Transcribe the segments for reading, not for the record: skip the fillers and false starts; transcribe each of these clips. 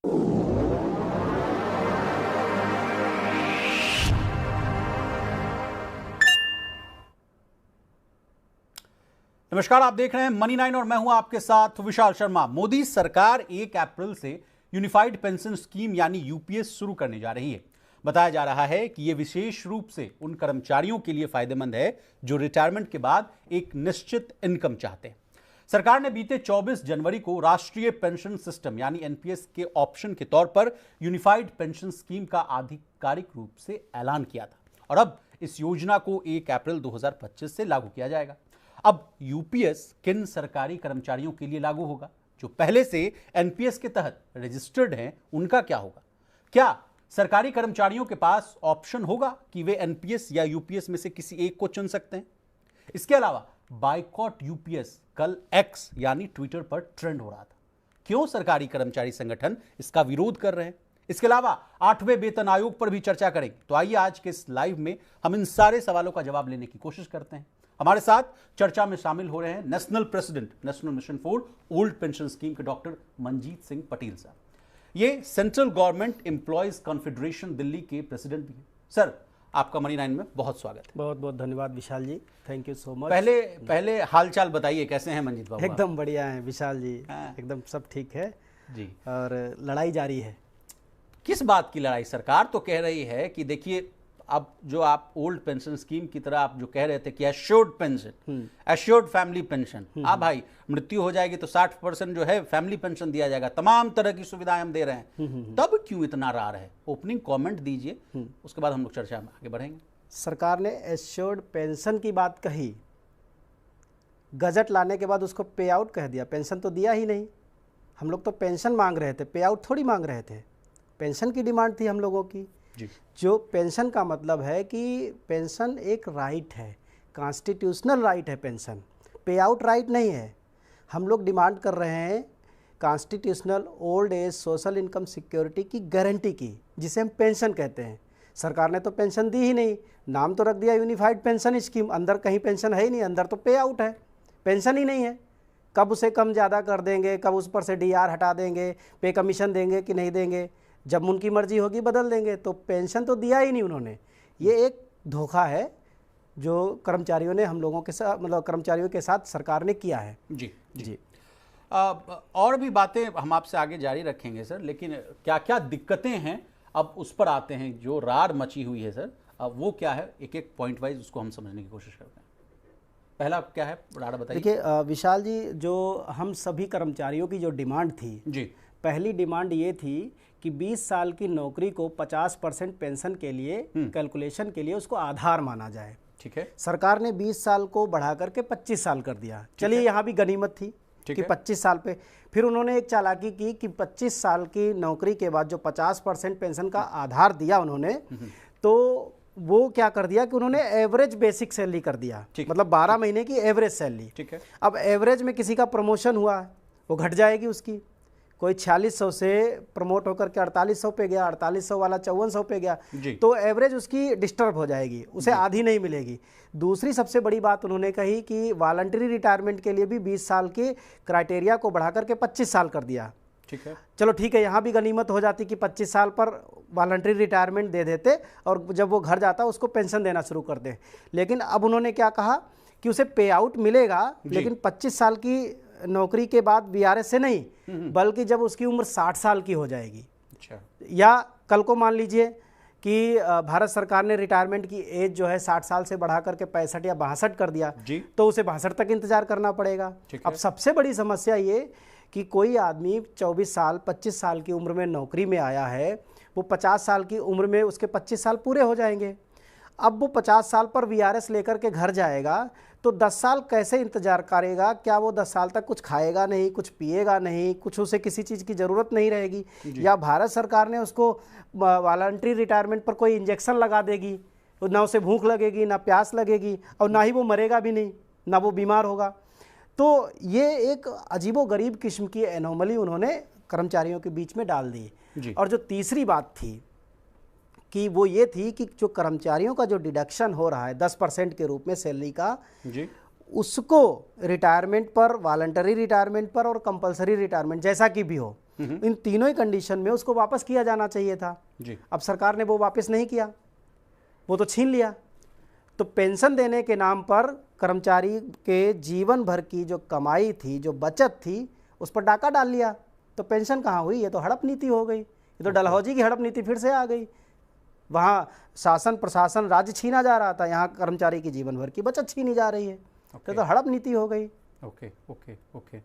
नमस्कार, आप देख रहे हैं मनी 9 और मैं हूं आपके साथ विशाल शर्मा। मोदी सरकार 1 अप्रैल से यूनिफाइड पेंशन स्कीम यानी यूपीएस शुरू करने जा रही है। बताया जा रहा है कि यह विशेष रूप से उन कर्मचारियों के लिए फायदेमंद है जो रिटायरमेंट के बाद एक निश्चित इनकम चाहते हैं। सरकार ने बीते 24 जनवरी को राष्ट्रीय पेंशन सिस्टम यानी एनपीएस के ऑप्शन के तौर पर यूनिफाइड पेंशन स्कीम का आधिकारिक रूप से ऐलान किया था और अब इस योजना को 1 अप्रैल 2025 से लागू किया जाएगा। अब यूपीएस किन सरकारी कर्मचारियों के लिए लागू होगा? जो पहले से एनपीएस के तहत रजिस्टर्ड हैं, उनका क्या होगा? क्या सरकारी कर्मचारियों के पास ऑप्शन होगा कि वे एनपीएस या यूपीएस में से किसी एक को चुन सकते हैं? इसके अलावा बाइकॉट यूपीएस कल एक्स यानी ट्विटर पर ट्रेंड हो रहा था। क्यों सरकारी कर्मचारी संगठन इसका विरोध कर रहे हैं? इसके अलावा 8वें वेतन आयोग पर भी चर्चा करेंगे। तो आइए आज के इस लाइव में हम इन सारे सवालों का जवाब लेने की कोशिश करते हैं। हमारे साथ चर्चा में शामिल हो रहे हैं national president national mission for old pension scheme के डॉक्टर मंजीत सिंह पटेल साहब। ये central government employees confederation Delhi के प्रेसिडेंट भी हैं। सर, आपका मनी 9 में बहुत स्वागत है। बहुत बहुत धन्यवाद विशाल जी, थैंक यू सो मच। पहले हालचाल बताइए, कैसे हैं मंजीत बाबू? एकदम बढ़िया है विशाल जी, एकदम सब ठीक है जी। और लड़ाई जारी है। किस बात की लड़ाई? सरकार तो कह रही है कि देखिए, अब जो आप ओल्ड पेंशन स्कीम की तरह आप जो कह रहे थे कि assured pension, assured family pension, भाई मृत्यु हो जाएगी तो 60% जो है फैमिली पेंशन दिया जाएगा, तमाम तरह की सुविधाएं हम दे रहे हैं, तब क्यों इतना रार है? ओपनिंग कमेंट दीजिए, उसके बाद हम लोग चर्चा में आगे बढ़ेंगे। सरकार ने एश्योर्ड पेंशन की बात कही, गजट लाने के बाद उसको पे आउट कह दिया। पेंशन तो दिया ही नहीं। हम लोग तो पेंशन मांग रहे थे, पे आउट थोड़ी मांग रहे थे। पेंशन की डिमांड थी हम लोगों की। जो पेंशन का मतलब है कि पेंशन एक राइट है, कॉन्स्टिट्यूशनल राइट है पेंशन, पे आउट राइट नहीं है। हम लोग डिमांड कर रहे हैं constitutional old age social income security की गारंटी की, जिसे हम पेंशन कहते हैं। सरकार ने तो पेंशन दी ही नहीं, नाम तो रख दिया यूनिफाइड पेंशन स्कीम, अंदर कहीं पेंशन है ही नहीं, अंदर तो पे आउट है, पेंशन ही नहीं है। कब उसे कम ज़्यादा कर देंगे, कब उस पर से डीआर हटा देंगे, पे कमीशन देंगे कि नहीं देंगे, जब उनकी मर्जी होगी बदल देंगे। तो पेंशन तो दिया ही नहीं उन्होंने। ये एक धोखा है जो कर्मचारियों ने हम लोगों के साथ, मतलब कर्मचारियों के साथ सरकार ने किया है। जी जी। और भी बातें हम आपसे आगे जारी रखेंगे सर, लेकिन क्या क्या दिक्कतें हैं अब उस पर आते हैं। जो रार मची हुई है सर, वो क्या है? एक एक पॉइंट वाइज उसको हम समझने की कोशिश करते हैं। पहला क्या है, रार बताइए। देखिए विशाल जी, जो हम सभी कर्मचारियों की जो डिमांड थी जी, पहली डिमांड ये थी कि 20 साल की नौकरी को 50% पेंशन के लिए कैलकुलेशन के लिए उसको आधार माना जाए। ठीक है। सरकार ने 20 साल को बढ़ा करके 25 साल कर दिया। चलिए, यहाँ भी गनीमत थी कि 25 साल पे। फिर उन्होंने एक चालाकी की कि 25 साल की नौकरी के बाद जो 50% पेंशन का आधार दिया उन्होंने, तो वो क्या कर दिया कि उन्होंने एवरेज बेसिक सैलरी कर दिया, मतलब 12 महीने की एवरेज सैलरी। ठीक है। अब एवरेज में किसी का प्रमोशन हुआ, वो घट जाएगी उसकी। कोई 4600 से प्रमोट होकर के 4800 पे गया, 4800 वाला 5400 पे गया, तो एवरेज उसकी डिस्टर्ब हो जाएगी, उसे आधी नहीं मिलेगी। दूसरी सबसे बड़ी बात उन्होंने कही कि वॉलंटरी रिटायरमेंट के लिए भी 20 साल के क्राइटेरिया को बढ़ा करके 25 साल कर दिया। ठीक है। चलो ठीक है, यहाँ भी गनीमत हो जाती कि 25 साल पर वॉलंटरी रिटायरमेंट दे देते और जब वो घर जाता उसको पेंशन देना शुरू कर दे। लेकिन अब उन्होंने क्या कहा कि उसे पे आउट मिलेगा, लेकिन 25 साल की नौकरी के बाद वीआरएस से नहीं, बल्कि जब उसकी उम्र 60 साल की हो जाएगी। अच्छा। या कल को मान लीजिए कि भारत सरकार ने रिटायरमेंट की एज जो है 60 साल से बढ़ा करके 65 या 62 कर दिया, तो उसे 62 तक इंतजार करना पड़ेगा। अब सबसे बड़ी समस्या ये कि कोई आदमी 24 साल 25 साल की उम्र में नौकरी में आया है, वो 50 साल की उम्र में उसके 25 साल पूरे हो जाएंगे। अब वो 50 साल पर वीआरएस लेकर के घर जाएगा, तो 10 साल कैसे इंतजार करेगा? क्या वो 10 साल तक कुछ खाएगा नहीं, कुछ पिएगा नहीं, कुछ उसे किसी चीज़ की ज़रूरत नहीं रहेगी? या भारत सरकार ने उसको वॉलंटरी रिटायरमेंट पर कोई इंजेक्शन लगा देगी, ना उसे भूख लगेगी, ना प्यास लगेगी, और ना ही वो मरेगा भी नहीं, ना वो बीमार होगा। तो ये एक अजीबोगरीब किस्म की एनोमली उन्होंने कर्मचारियों के बीच में डाल दी। और जो तीसरी बात थी कि वो ये थी कि जो कर्मचारियों का जो डिडक्शन हो रहा है 10% के रूप में सैलरी का, उसको रिटायरमेंट पर, वॉलंटरी रिटायरमेंट पर और कंपलसरी रिटायरमेंट जैसा कि भी हो, इन तीनों ही कंडीशन में उसको वापस किया जाना चाहिए था जी। अब सरकार ने वो वापस नहीं किया, वो तो छीन लिया। तो पेंशन देने के नाम पर कर्मचारी के जीवन भर की जो कमाई थी, जो बचत थी, उस पर डाका डाल लिया। तो पेंशन कहाँ हुई? ये तो हड़प नीति हो गई, ये तो डलहौजी की हड़प नीति फिर से आ गई। वहाँ शासन प्रशासन राज्य छीना जा रहा था, यहाँ कर्मचारी की जीवन भर की बचत छीनी जा रही है। तो हड़प नीति हो गई। Okay okay okay.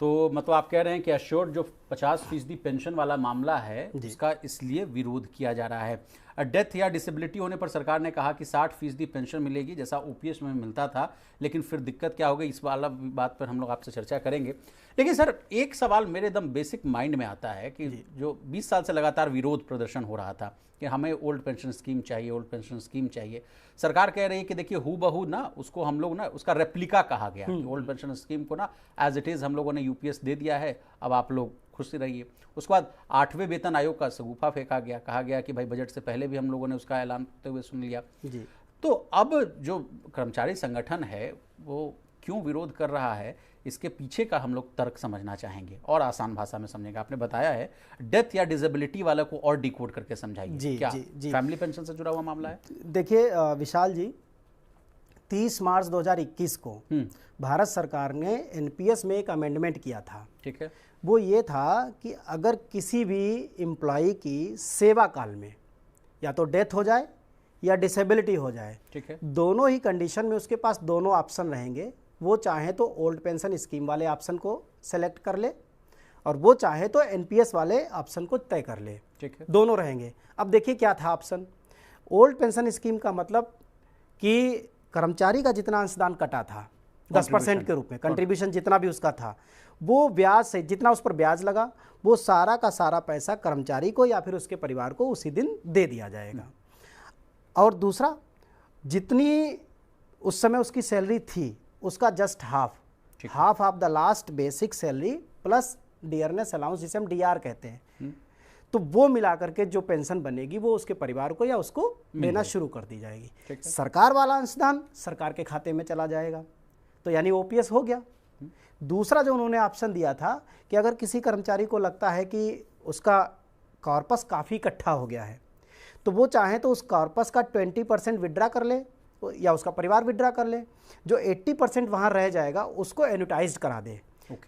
तो मतलब आप कह रहे हैं कि एश्योर्ड जो 50% पेंशन वाला मामला है उसका इसलिए विरोध किया जा रहा है। डेथ या डिसेबिलिटी होने पर सरकार ने कहा कि 60% पेंशन मिलेगी जैसा ओपीएस में मिलता था, लेकिन फिर दिक्कत क्या हो गई, इस वाला बात पर हम लोग आपसे चर्चा करेंगे। लेकिन सर एक सवाल मेरे एकदम बेसिक माइंड में आता है कि जो 20 साल से लगातार विरोध प्रदर्शन हो रहा था कि हमें ओल्ड पेंशन स्कीम चाहिए, ओल्ड पेंशन स्कीम चाहिए, सरकार कह रही है कि देखिए हूबहू ना उसको हम लोग ना उसका रेप्लिका कहा गया कि ओल्ड पेंशन स्कीम को ना एज इट इज़ हम लोगों ने यूपीएस दे दिया है, अब आप लोग खुश रहिए। उसके बाद 8वें वेतन आयोग का सगुफा फेंका गया, कहा गया कि भाई बजट से पहले भी हम लोगों ने उसका ऐलान करते हुए सुन लिया जी। तो अब जो कर्मचारी संगठन है वो क्यों विरोध कर रहा है, इसके पीछे का हम लोग तर्क समझना चाहेंगे और आसान भाषा में समझेंगे। आपने बताया है डेथ या डिसेबिलिटी वाला को और डिकोड करके समझाइए, क्या फैमिली पेंशन से जुड़ा हुआ मामला है? देखिए विशाल जी, 30 मार्च 2021 को भारत सरकार ने एनपीएस में एक अमेंडमेंट किया था। ठीक है। वो ये था कि अगर किसी भी एम्प्लॉय की सेवा काल में या तो डेथ हो जाए या डिसेबिलिटी हो जाए, ठीक है, दोनों ही कंडीशन में उसके पास दोनों ऑप्शन रहेंगे। वो चाहे तो ओल्ड पेंशन स्कीम वाले ऑप्शन को सेलेक्ट कर ले और वो चाहे तो एनपीएस वाले ऑप्शन को तय कर ले, ठीक है, दोनों रहेंगे। अब देखिए क्या था ऑप्शन। ओल्ड पेंशन स्कीम का मतलब कि कर्मचारी का जितना अंशदान कटा था 10% के रूप में, कंट्रीब्यूशन जितना भी उसका था, वो ब्याज से जितना उस पर ब्याज लगा वो सारा का सारा पैसा कर्मचारी को या फिर उसके परिवार को उसी दिन दे दिया जाएगा। और दूसरा, जितनी उस समय उसकी सैलरी थी उसका just half of the last basic salary plus dearness allowance, जिसे हम डीआर कहते हैं, तो वो मिला करके जो पेंशन बनेगी वो उसके परिवार को या उसको देना शुरू कर दी जाएगी। सरकार वाला अंशदान सरकार के खाते में चला जाएगा, तो यानी ओपीएस हो गया। दूसरा जो उन्होंने ऑप्शन दिया था कि अगर किसी कर्मचारी को लगता है कि उसका कॉर्पस काफ़ी इकट्ठा हो गया है तो वो चाहे तो उस कॉर्पस का 20% विड्रा कर ले या उसका परिवार विड्रा कर ले, जो 80% वहाँ रह जाएगा उसको एनुटाइज्ड करा दे।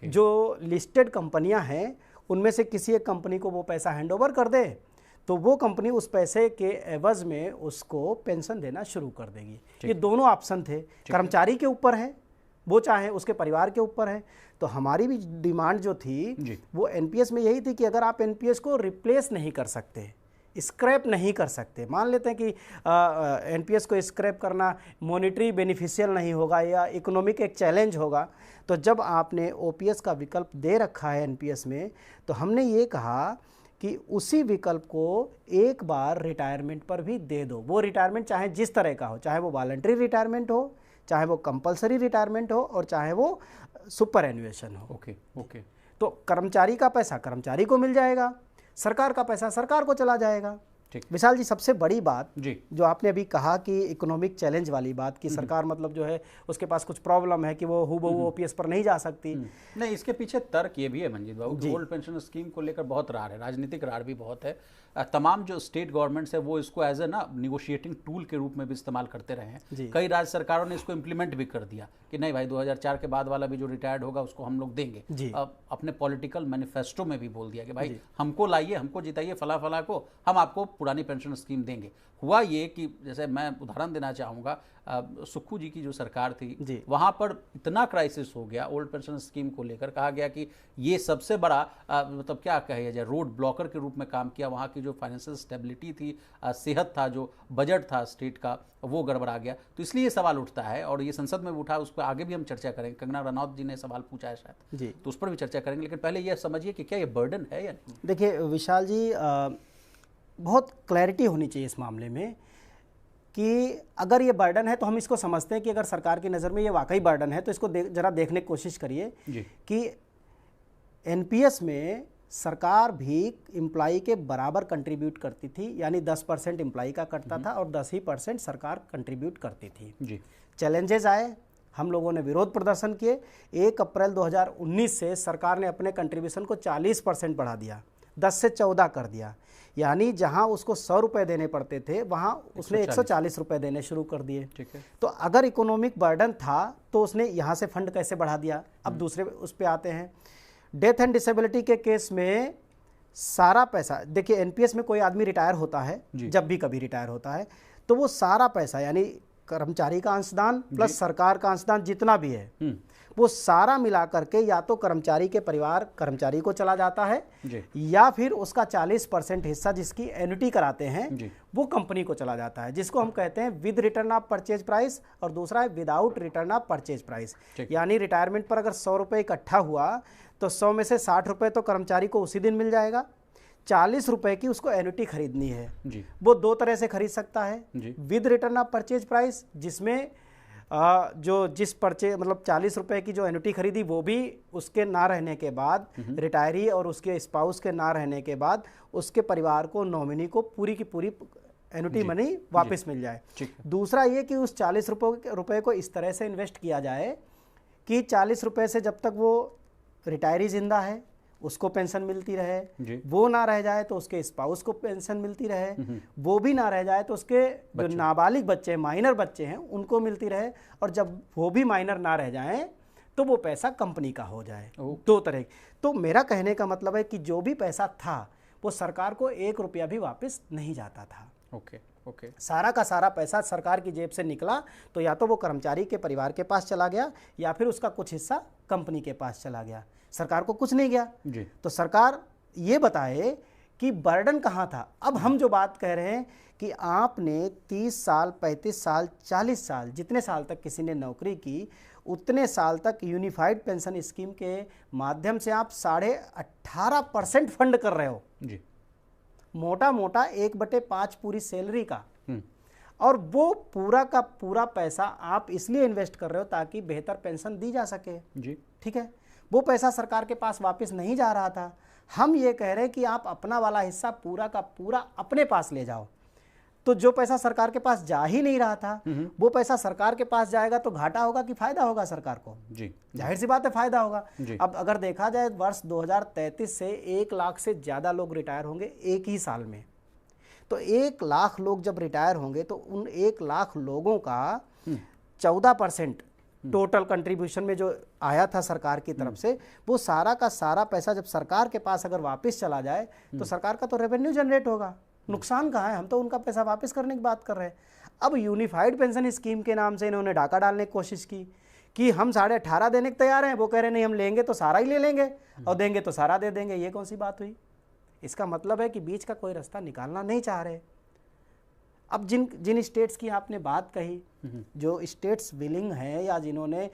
जो लिस्टेड कंपनियां हैं उनमें से किसी एक कंपनी को वो पैसा हैंडओवर कर दे तो वो कंपनी उस पैसे के एवज में उसको पेंशन देना शुरू कर देगी। ये दोनों ऑप्शन थे, कर्मचारी के ऊपर है, वो चाहे उसके परिवार के ऊपर है। तो हमारी भी डिमांड जो थी वो एनपीएस में यही थी कि अगर आप एनपीएस को रिप्लेस नहीं कर सकते, स्क्रैप नहीं कर सकते, मान लेते हैं कि एनपीएस को स्क्रैप करना मॉनिटरी बेनिफिशियल नहीं होगा या इकोनॉमिक एक चैलेंज होगा, तो जब आपने ओपीएस का विकल्प दे रखा है एनपीएस में, तो हमने ये कहा कि उसी विकल्प को एक बार रिटायरमेंट पर भी दे दो। वो रिटायरमेंट चाहे जिस तरह का हो, चाहे वो वॉलंटरी रिटायरमेंट हो, चाहे वो कंपलसरी रिटायरमेंट हो और चाहे वो सुपर एन्युएशन हो। ओके। तो कर्मचारी का पैसा कर्मचारी को मिल जाएगा, सरकार का पैसा सरकार को चला जाएगा। विशाल जी, सबसे बड़ी बात जो आपने अभी कहा कि इकोनॉमिक चैलेंज वाली बात कि सरकार मतलब जो है उसके पास कुछ प्रॉब्लम है कि वो हूबहू ओपीएस पर नहीं जा सकती। नहीं, इसके पीछे तर्क ये भी है मंजीत बाबू, ओल्ड पेंशन स्कीम को लेकर बहुत रार है, राजनीतिक रार भी बहुत है। तमाम जो स्टेट गवर्नमेंट्स है वो इसको एज ए ना निगोशिएटिंग टूल के रूप में भी इस्तेमाल करते रहे हैं। कई राज्य सरकारों ने इसको इम्प्लीमेंट भी कर दिया कि नहीं भाई 2004 के बाद वाला भी जो रिटायर्ड होगा उसको हम लोग देंगे। अपने पॉलिटिकल मैनिफेस्टो में भी बोल दिया कि भाई हमको लाइए, हमको जिताइए, फला फला को हम आपको पुरानी पेंशन स्कीम देंगे। हुआ ये कि जैसे मैं उदाहरण देना चाहूँगा, सुक्खू जी की जो सरकार थी वहाँ पर इतना क्राइसिस हो गया ओल्ड पेंशन स्कीम को लेकर, कहा गया कि ये सबसे बड़ा मतलब क्या कहे जाए रोड ब्लॉकर के रूप में काम किया। वहाँ की जो फाइनेंशियल स्टेबिलिटी थी, सेहत था, जो बजट था स्टेट का, वो गड़बड़ा गया। तो इसलिए ये सवाल उठता है और ये संसद में उठा, उस पर आगे भी हम चर्चा करेंगे। कंगना रनौत जी ने सवाल पूछा है शायद, तो उस पर भी चर्चा करेंगे। लेकिन पहले ये समझिए कि क्या ये बर्डन है या नहीं। देखिए विशाल जी, बहुत क्लैरिटी होनी चाहिए इस मामले में कि अगर ये बर्डन है तो हम इसको समझते हैं कि अगर सरकार की नज़र में ये वाकई बर्डन है तो इसको जरा देखने की कोशिश करिए कि एनपीएस में सरकार भी एम्प्लॉई के बराबर कंट्रीब्यूट करती थी, यानी 10% एम्प्लॉई का कटता था और 10% सरकार कंट्रीब्यूट करती थी। चैलेंजेस आए, हम लोगों ने विरोध प्रदर्शन किए। 1 अप्रैल 2019 से सरकार ने अपने कंट्रीब्यूशन को 40% बढ़ा दिया, 10 से 14 कर दिया। यानी जहां उसको 100 रुपये देने पड़ते थे वहां उसने 140 रुपये देने शुरू कर दिए। ठीक है। तो अगर इकोनॉमिक बर्डन था तो उसने यहाँ से फंड कैसे बढ़ा दिया। अब दूसरे उस पर आते हैं, डेथ एंड डिसेबिलिटी के केस में सारा पैसा, देखिए एनपीएस में कोई आदमी रिटायर होता है, जब भी कभी रिटायर होता है तो वो सारा पैसा यानी कर्मचारी का अंशदान प्लस सरकार का अंशदान जितना भी है वो सारा मिला करके या तो कर्मचारी के परिवार कर्मचारी को चला जाता है या फिर उसका 40% हिस्सा जिसकी एन्युटी कराते हैं वो कंपनी को चला जाता है, जिसको हम कहते हैं with return of purchase price और दूसरा है without return of purchase price. यानी रिटायरमेंट पर अगर 100 रुपये इकट्ठा हुआ तो 100 में से 60 रुपये तो कर्मचारी को उसी दिन मिल जाएगा, 40 रुपये की उसको एन्युटी खरीदनी है जी। वो दो तरह से खरीद सकता है, with return of purchase price जिसमें जो जिस परचेज मतलब 40 रुपये की जो एन्युटी खरीदी वो भी उसके ना रहने के बाद, रिटायरी और उसके स्पाउस के ना रहने के बाद उसके परिवार को नॉमिनी को पूरी की पूरी एन्युटी मनी वापस मिल जाए। दूसरा ये कि उस 40 रुपये को इस तरह से इन्वेस्ट किया जाए कि 40 रुपये से जब तक वो रिटायरी जिंदा है उसको पेंशन मिलती रहे, वो ना रह जाए तो उसके स्पाउस को पेंशन मिलती रहे, वो भी ना रह जाए तो उसके जो नाबालिग बच्चे माइनर बच्चे हैं उनको मिलती रहे, और जब वो भी माइनर ना रह जाएं तो वो पैसा कंपनी का हो जाए। दो तरह। तो मेरा कहने का मतलब है कि जो भी पैसा था वो सरकार को 1 रुपया भी वापस नहीं जाता था। ओके। सारा का सारा पैसा सरकार की जेब से निकला तो या तो वो कर्मचारी के परिवार के पास चला गया या फिर उसका कुछ हिस्सा कंपनी के पास चला गया, सरकार को कुछ नहीं गया जी। तो सरकार ये बताए कि बर्डन कहाँ था। अब हम जो बात कह रहे हैं कि आपने 30 साल 35 साल 40 साल जितने साल तक किसी ने नौकरी की उतने साल तक यूनिफाइड पेंशन स्कीम के माध्यम से आप 18.5% फंड कर रहे हो जी। मोटा मोटा 1/5 पूरी सैलरी का, और वो पूरा का पूरा पैसा आप इसलिए इन्वेस्ट कर रहे हो ताकि बेहतर पेंशन दी जा सके जी। ठीक है, वो पैसा सरकार के पास वापस नहीं जा रहा था। हम ये कह रहे हैं कि आप अपना वाला हिस्सा पूरा का पूरा अपने पास ले जाओ। तो जो पैसा सरकार के पास जा ही नहीं रहा था वो पैसा सरकार के पास जाएगा तो घाटा होगा कि फायदा होगा सरकार को जी। जाहिर सी बात है फायदा होगा। अब अगर देखा जाए वर्ष 2033 से 1 लाख से ज्यादा लोग रिटायर होंगे एक ही साल में। तो 1 लाख लोग जब रिटायर होंगे तो उन 1 लाख लोगों का 14% टोटल कंट्रीब्यूशन में जो आया था सरकार की तरफ से वो सारा का सारा पैसा जब सरकार के पास अगर वापस चला जाए तो सरकार का तो रेवेन्यू जनरेट होगा, नुकसान कहाँ है। हम तो उनका पैसा वापस करने की बात कर रहे हैं। अब यूनिफाइड पेंशन स्कीम के नाम से इन्होंने डाका डालने की कोशिश की कि हम 18.5 देने को तैयार हैं, वो कह रहे नहीं हम लेंगे तो सारा ही ले लेंगे और देंगे तो सारा दे देंगे। ये कौन सी बात हुई? इसका मतलब है कि बीच का कोई रास्ता निकालना नहीं चाह रहे। अब जिन स्टेट्स की आपने बात कही, जो स्टेट्स विलिंग हैं या जिन्होंने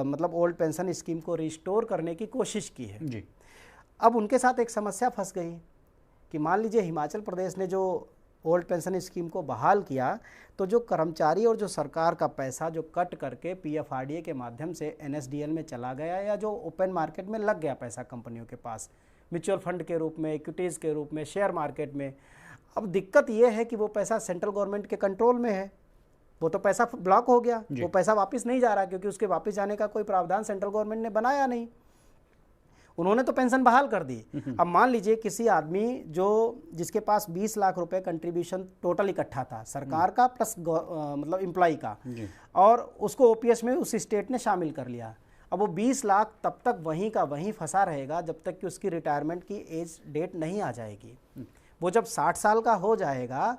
मतलब ओल्ड पेंशन स्कीम को रिस्टोर करने की कोशिश की है जी। अब उनके साथ एक समस्या फंस गई कि मान लीजिए हिमाचल प्रदेश ने जो ओल्ड पेंशन स्कीम को बहाल किया तो जो कर्मचारी और जो सरकार का पैसा जो कट करके पीएफआरडीए के माध्यम से एनएसडीएल में चला गया या जो ओपन मार्केट में लग गया पैसा कंपनियों के पास म्यूचुअल फंड के रूप में, इक्विटीज़ के रूप में, शेयर मार्केट में। अब दिक्कत ये है कि वो पैसा सेंट्रल गवर्नमेंट के कंट्रोल में है, वो तो पैसा ब्लॉक हो गया, वो पैसा वापस नहीं जा रहा क्योंकि उसके वापस जाने का कोई प्रावधान सेंट्रल गवर्नमेंट ने बनाया नहीं। उन्होंने तो पेंशन बहाल कर दी। अब मान लीजिए किसी आदमी जो जिसके पास 20 लाख रुपए कंट्रीब्यूशन टोटल इकट्ठा था सरकार का प्लस मतलब एम्प्लॉय का, और उसको ओपीएस में उस स्टेट ने शामिल कर लिया। अब वो 20 लाख तब तक वहीं का वहीं फंसा रहेगा जब तक कि उसकी रिटायरमेंट की एज डेट नहीं आ जाएगी। वो जब 60 साल का हो जाएगा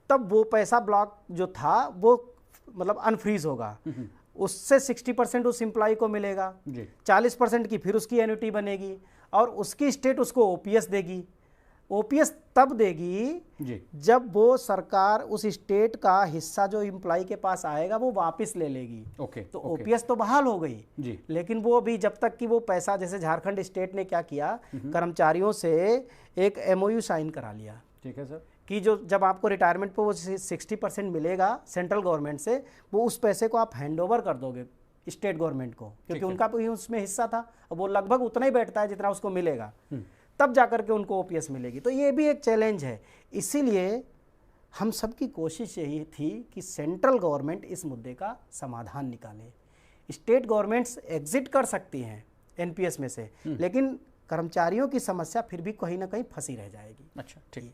तब वो पैसा ब्लॉक जो था वो मतलब अनफ्रीज होगा, उससे 60% उस एम्प्लॉय को मिलेगा, 40% की फिर उसकी एन्युटी बनेगी और उसकी स्टेट उसको ओपीएस देगी। ओपीएस तब देगी जब वो सरकार उस स्टेट का हिस्सा जो एम्प्लॉय के पास आएगा वो वापस ले लेगी। तो ओपीएस तो बहाल हो गई लेकिन वो भी जब तक कि वो पैसा, जैसे झारखंड स्टेट ने क्या किया, कर्मचारियों से एक एमओयू साइन करा लिया, ठीक है सर, कि जो जब आपको रिटायरमेंट पे वो 60% मिलेगा सेंट्रल गवर्नमेंट से, वो उस पैसे को आप हैंडओवर कर दोगे स्टेट गवर्नमेंट को, क्योंकि उनका भी उसमें हिस्सा था, अब वो लगभग उतना ही बैठता है जितना उसको मिलेगा, तब जाकर के उनको ओपीएस मिलेगी। तो ये भी एक चैलेंज है। इसीलिए हम सबकी कोशिश यही थी कि सेंट्रल गवर्नमेंट इस मुद्दे का समाधान निकाले। स्टेट गवर्नमेंट्स एग्जिट कर सकती हैं एनपीएस में से, लेकिन कर्मचारियों की समस्या फिर भी कहीं ना कहीं फंसी रह जाएगी। अच्छा, ठीक।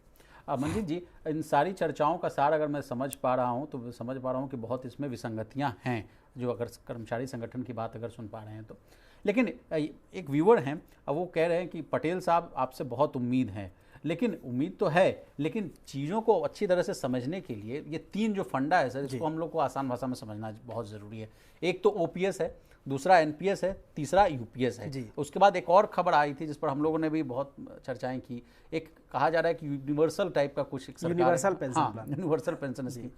मंजीत जी, इन सारी चर्चाओं का सार अगर मैं समझ पा रहा हूँ तो समझ पा रहा हूँ कि बहुत इसमें विसंगतियाँ हैं, जो अगर कर्मचारी संगठन की बात अगर सुन पा रहे हैं तो। लेकिन एक व्यूअर हैं, अब वो कह रहे हैं कि पटेल साहब आपसे बहुत उम्मीद है, लेकिन उम्मीद तो है, लेकिन चीज़ों को अच्छी तरह से समझने के लिए ये 3 जो फंडा है सर, इसको हम लोग को आसान भाषा में समझना बहुत ज़रूरी है। एक तो ओपीएस है, दूसरा एनपीएस है, तीसरा यूपीएस है। उसके बाद एक और खबर आई थी जिस पर हम लोगों ने भी बहुत चर्चाएं की, एक कहा जा रहा है कि यूनिवर्सल टाइप का कुछ universal pension plan, universal pension scheme.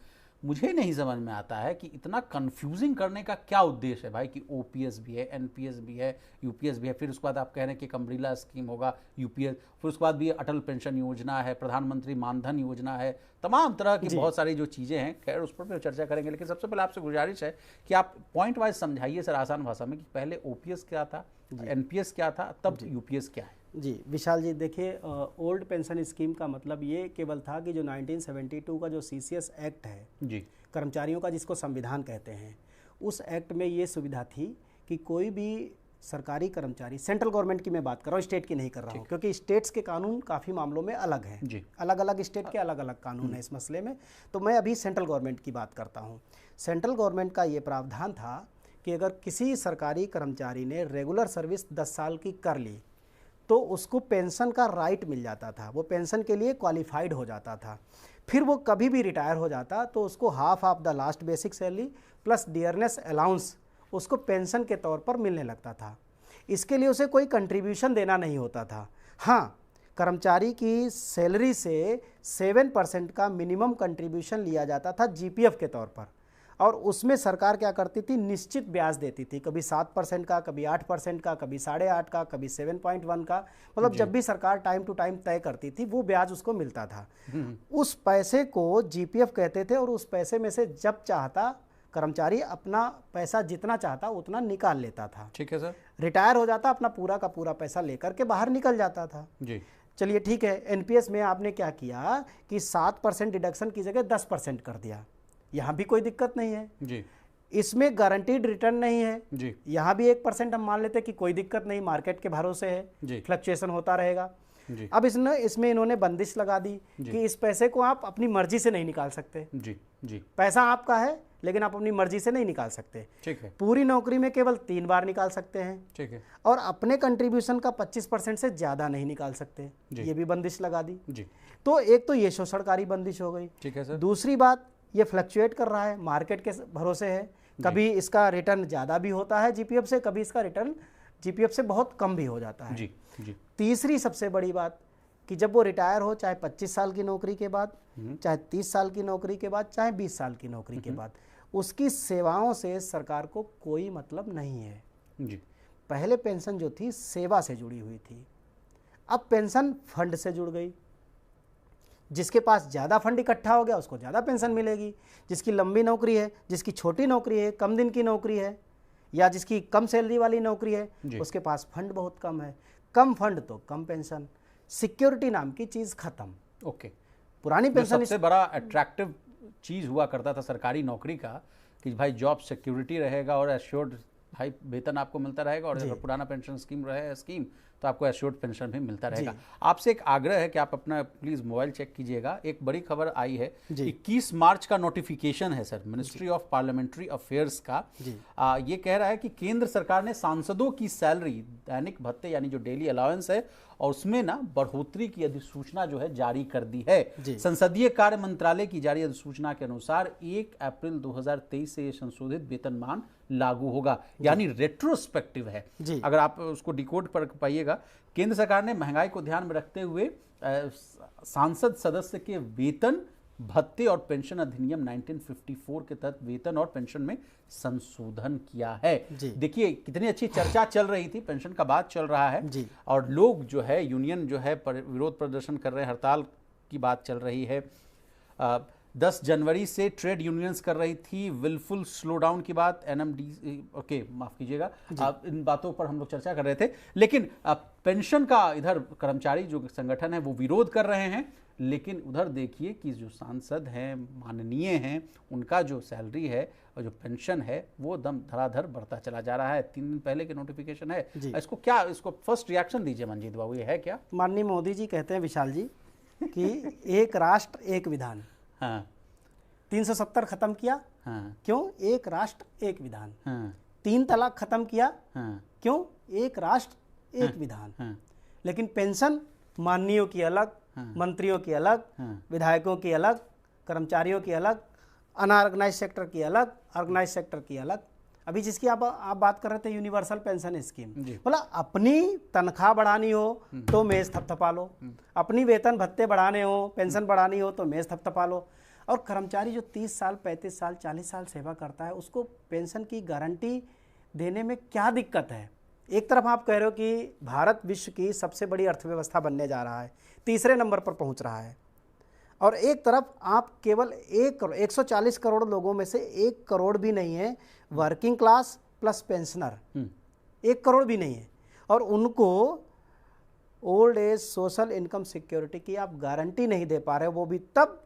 मुझे नहीं समझ में आता है कि इतना कंफ्यूजिंग करने का क्या उद्देश्य है भाई, कि ओपीएस भी है, एनपीएस भी है, यूपीएस भी है, फिर उसके बाद आप कह रहे हैं कि एक अम्ब्रेला स्कीम होगा यूपीएस, फिर उसके बाद भी अटल पेंशन योजना है, प्रधानमंत्री मानधन योजना है, तमाम तरह की बहुत सारी जो चीज़ें हैं। खैर उस पर भी चर्चा करेंगे, लेकिन सबसे पहले आपसे गुजारिश है कि आप पॉइंट वाइज समझाइए सर आसान भाषा में कि पहले ओपीएस क्या था, एनपीएस क्या था, तब यूपीएस क्या है। जी विशाल जी, देखिए ओल्ड पेंशन स्कीम का मतलब ये केवल था कि जो 1972 का जो सीसीएस एक्ट है जी, कर्मचारियों का, जिसको संविधान कहते हैं, उस एक्ट में ये सुविधा थी कि कोई भी सरकारी कर्मचारी, सेंट्रल गवर्नमेंट की मैं बात कर रहा हूँ, स्टेट की नहीं कर रहा हूँ, क्योंकि स्टेट्स के कानून काफ़ी मामलों में अलग हैं, अलग अलग स्टेट के अलग अलग कानून हैं इस मसले में। तो मैं अभी सेंट्रल गवर्नमेंट की बात करता हूँ। सेंट्रल गवर्नमेंट का ये प्रावधान था कि अगर किसी सरकारी कर्मचारी ने रेगुलर सर्विस 10 साल की कर ली तो उसको पेंशन का राइट मिल जाता था, वो पेंशन के लिए क्वालिफाइड हो जाता था। फिर वो कभी भी रिटायर हो जाता तो उसको half of the last basic salary plus dearness allowance उसको पेंशन के तौर पर मिलने लगता था। इसके लिए उसे कोई कंट्रीब्यूशन देना नहीं होता था। हाँ, कर्मचारी की सैलरी से 7% का मिनिमम कंट्रीब्यूशन लिया जाता था जीपीएफ के तौर पर, और उसमें सरकार क्या करती थी, निश्चित ब्याज देती थी, कभी 7% का, कभी 8% का, कभी 8.5 का, कभी 7.1 का, मतलब जब भी सरकार टाइम टू टाइम तय करती थी वो ब्याज उसको मिलता था। उस पैसे को जीपीएफ कहते थे, और उस पैसे में से जब चाहता कर्मचारी अपना पैसा जितना चाहता उतना निकाल लेता था। ठीक है सर। रिटायर हो जाता, अपना पूरा का पूरा पैसा लेकर के बाहर निकल जाता था जी। चलिए ठीक है। एनपीएस में आपने क्या किया कि 7% डिडक्शन की जगह 10% कर दिया, यहाँ भी कोई दिक्कत नहीं है जी। इसमें गारंटीड रिटर्न नहीं है जी, यहाँ भी 1% हम मान लेते हैं कि कोई दिक्कत नहीं, मार्केट के भरोसे है, फ्लक्चुएशन होता रहेगा जी। अब इसमें इन्होंने बंदिश लगा दी कि इस पैसे को आप अपनी मर्जी से नहीं निकाल सकते। जी जी। पैसा आपका है लेकिन आप अपनी मर्जी से नहीं निकाल सकते। ठीक है। पूरी नौकरी में केवल 3 बार निकाल सकते हैं। ठीक है। और अपने कंट्रीब्यूशन का 25% से ज़्यादा नहीं निकाल सकते, ये भी बंदिश लगा दी जी। तो एक तो ये शोषणकारी बंदिश हो गई। ठीक है सर। दूसरी बात, ये फ्लक्चुएट कर रहा है, मार्केट के भरोसे है, कभी इसका रिटर्न ज़्यादा भी होता है जीपीएफ से, कभी इसका रिटर्न जीपीएफ से बहुत कम भी हो जाता है। जी जी। तीसरी सबसे बड़ी बात कि जब वो रिटायर हो, चाहे 25 साल की नौकरी के बाद, चाहे 30 साल की नौकरी के बाद, चाहे 20 साल की नौकरी के बाद, उसकी सेवाओं से सरकार को कोई मतलब नहीं है जी। पहले पेंशन जो थी सेवा से जुड़ी हुई थी, अब पेंशन फंड से जुड़ गई। जिसके पास ज़्यादा फंड इकट्ठा हो गया उसको ज़्यादा पेंशन मिलेगी, जिसकी लंबी नौकरी है, जिसकी छोटी नौकरी है, कम दिन की नौकरी है, या जिसकी कम सैलरी वाली नौकरी है, उसके पास फंड बहुत कम है, कम फंड तो कम पेंशन, सिक्योरिटी नाम की चीज़ खत्म। ओके। पुरानी पेंशन सबसे बड़ा अट्रैक्टिव चीज़ हुआ करता था सरकारी नौकरी का कि भाई जॉब सिक्योरिटी रहेगा और एश्योर्ड भाई वेतन आपको मिलता रहेगा, और अगर पुराना पेंशन स्कीम रहे स्कीम तो आपको एश्योर्ड पेंशन भी मिलता रहेगा। आपसे एक आग्रह है कि आप अपना प्लीज मोबाइल चेक कीजिएगा, एक बड़ी खबर आई है, 21 मार्च का नोटिफिकेशन है sir ministry of parliamentary affairs का। ये कह रहा है कि केंद्र सरकार ने सांसदों की सैलरी, दैनिक भत्ते यानी जो डेली अलाउंस है, और उसमें ना बढ़ोतरी की अधिसूचना जो है जारी कर दी है। संसदीय कार्य मंत्रालय की जारी अधिसूचना के अनुसार 1 अप्रैल 2023 से ये संशोधित वेतनमान लागू होगा, यानी रेट्रोस्पेक्टिव है। अगर आप उसको डिकोड कर पाइएगा, केंद्र सरकार ने महंगाई को ध्यान में रखते हुए सांसद सदस्य के वेतन, भत्ते और पेंशन अधिनियम 1954 के तहत वेतन और पेंशन में संशोधन किया है। देखिए कितनी अच्छी चर्चा चल रही थी, पेंशन का बात चल रहा है, और लोग जो है यूनियन जो है विरोध प्रदर्शन कर रहे हैं, हड़ताल की बात चल रही है। 10 जनवरी से ट्रेड यूनियंस कर रही थी विलफुल स्लो डाउन की बात, एनएमडी, ओके माफ कीजिएगा, इन बातों पर हम लोग चर्चा कर रहे थे। लेकिन पेंशन का इधर कर्मचारी जो संगठन है वो विरोध कर रहे हैं, लेकिन उधर देखिए कि जो सांसद हैं, माननीय हैं, उनका जो सैलरी है और जो पेंशन है वो दम धड़ाधड़ बढ़ता चला जा रहा है। 3 दिन पहले के नोटिफिकेशन है। इसको फर्स्ट रिएक्शन दीजिए मंजीत बाबू, ये है क्या? माननीय मोदी जी कहते हैं विशाल जी कि एक राष्ट्र एक विधान। हाँ। 370 खत्म किया। हाँ। क्यों? एक राष्ट्र एक विधान। हाँ। 3 तलाक खत्म किया। हाँ। क्यों? एक राष्ट्र एक विधान। हाँ। लेकिन पेंशन माननीयों की अलग, मंत्रियों की अलग, विधायकों की अलग, कर्मचारियों की अलग, अनऑर्गेनाइज सेक्टर की अलग, ऑर्गेनाइज सेक्टर की अलग। अभी जिसकी आप बात कर रहे थे यूनिवर्सल पेंशन स्कीम, मतलब अपनी तनख्वाह बढ़ानी हो तो मेज थपथपा लो, अपनी वेतन भत्ते बढ़ाने हो, पेंशन बढ़ानी हो तो मेज थपथपा लो। और कर्मचारी जो 30 साल 35 साल 40 साल सेवा करता है उसको पेंशन की गारंटी देने में क्या दिक्कत है? एक तरफ आप कह रहे हो कि भारत विश्व की सबसे बड़ी अर्थव्यवस्था बनने जा रहा है, 3रे नंबर पर पहुंच रहा है, और एक तरफ आप केवल 140 करोड़ लोगों में से 1 करोड़ भी नहीं है working class plus pensioner, 1 crore भी नहीं है, और उनको old age social income security की आप गारंटी नहीं दे पा रहे, वो भी तब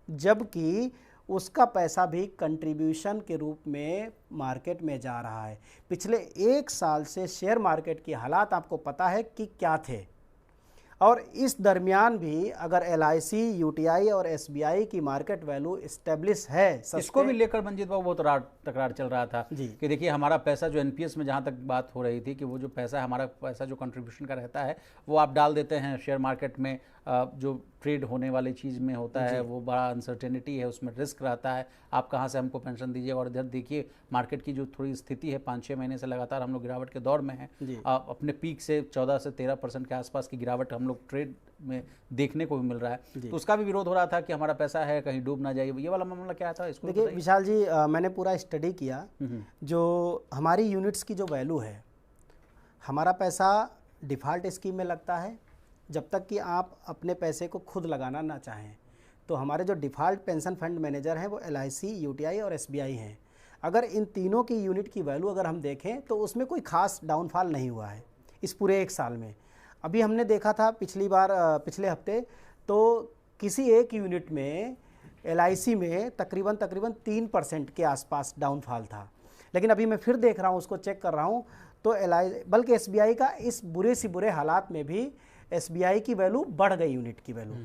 जबकि उसका पैसा भी कंट्रीब्यूशन के रूप में मार्केट में जा रहा है। पिछले 1 साल से शेयर मार्केट की हालात आपको पता है कि क्या थे, और इस दरमियान भी अगर LIC, UTI और SBI की मार्केट वैल्यू इस्टेब्लिश है, इसको भी लेकर मंजीत बाबू बहुत तकरार चल रहा था कि देखिए हमारा पैसा जो NPS में जहाँ तक बात हो रही थी कि वो जो पैसा, हमारा पैसा जो कंट्रीब्यूशन का रहता है वो आप डाल देते हैं शेयर मार्केट में, जो ट्रेड होने वाली चीज़ में होता है वो बड़ा अनसर्टेनिटी है, उसमें रिस्क रहता है, आप कहाँ से हमको पेंशन दीजिए। और इधर देखिए मार्केट की जो थोड़ी स्थिति है, 5-6 महीने से लगातार हम लोग गिरावट के दौर में हैं, अपने पीक से 14 से 13% के आसपास की गिरावट हम लोग ट्रेड में देखने को भी मिल रहा है। तो उसका भी विरोध हो रहा था कि हमारा पैसा है कहीं डूब ना जाए। ये वाला मामला क्या था? इसको देखिए विशाल जी, मैंने पूरा स्टडी किया, जो हमारी यूनिट्स की जो वैल्यू है, हमारा पैसा डिफ़ॉल्ट स्कीम में लगता है जब तक कि आप अपने पैसे को खुद लगाना ना चाहें। तो हमारे जो डिफ़ॉल्ट पेंशन फंड मैनेजर हैं वो LIC, UTI और SBI हैं। अगर इन तीनों की यूनिट की वैल्यू अगर हम देखें तो उसमें कोई ख़ास डाउनफॉल नहीं हुआ है इस पूरे 1 साल में। अभी हमने देखा था पिछले हफ्ते, तो किसी एक यूनिट में LIC में तकरीबन 3% के आसपास डाउनफॉल था, लेकिन अभी मैं फिर देख रहा हूँ, उसको चेक कर रहा हूँ, तो बल्कि SBI का इस बुरे से बुरे हालात में भी SBI की वैल्यू बढ़ गई, यूनिट की वैल्यू।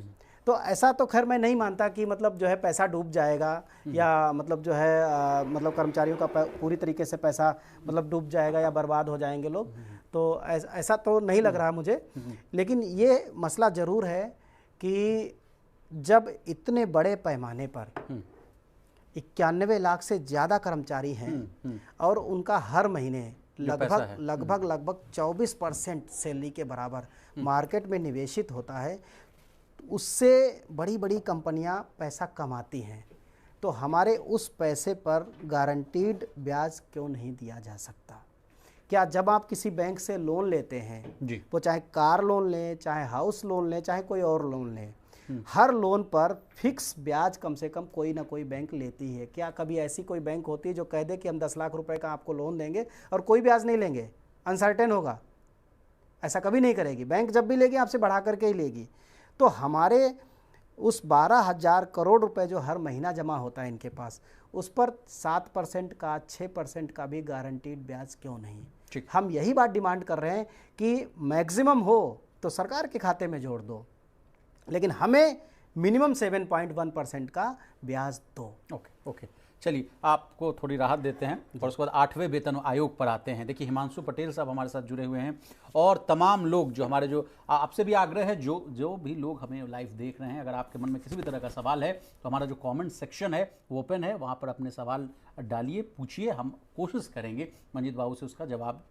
तो ऐसा तो खैर मैं नहीं मानता कि मतलब जो है पैसा डूब जाएगा, या मतलब जो है मतलब कर्मचारियों का पूरी तरीके से पैसा मतलब डूब जाएगा या बर्बाद हो जाएंगे लोग, तो ऐसा तो नहीं लग रहा मुझे। लेकिन ये मसला ज़रूर है कि जब इतने बड़े पैमाने पर 91 लाख से ज़्यादा कर्मचारी हैं और उनका हर महीने लगभग 24% सैलरी के बराबर मार्केट में निवेशित होता है, उससे बड़ी बड़ी कंपनियां पैसा कमाती हैं, तो हमारे उस पैसे पर गारंटीड ब्याज क्यों नहीं दिया जा सकता? क्या जब आप किसी बैंक से लोन लेते हैं, वो चाहे कार लोन लें, चाहे हाउस लोन लें, चाहे कोई और लोन लें, हर लोन पर फिक्स ब्याज कम से कम कोई ना कोई बैंक लेती है। क्या कभी ऐसी कोई बैंक होती है जो कह दे कि हम 10 लाख रुपए का आपको लोन देंगे और कोई ब्याज नहीं लेंगे, अनसर्टेन होगा? ऐसा कभी नहीं करेगी बैंक। जब भी लेगी आपसे बढ़ा करके ही लेगी। तो हमारे उस 12,000 करोड़ रुपए जो हर महीना जमा होता है इनके पास, उस पर 7% का 6% का भी गारंटीड ब्याज क्यों नहीं? हम यही बात डिमांड कर रहे हैं कि मैक्सिमम हो तो सरकार के खाते में जोड़ दो, लेकिन हमें मिनिमम 7.1% का ब्याज दो। ओके, चलिए आपको थोड़ी राहत देते हैं और उसके बाद 8वें वेतन आयोग पर आते हैं। देखिए हिमांशु पटेल साहब हमारे साथ जुड़े हुए हैं और तमाम लोग जो हमारे, जो आपसे भी आग्रह है, जो भी लोग हमें लाइव देख रहे हैं, अगर आपके मन में किसी भी तरह का सवाल है तो हमारा जो कमेंट सेक्शन है वो ओपन है, वहाँ पर अपने सवाल डालिए, पूछिए, हम कोशिश करेंगे मंजीत बाबू से उसका जवाब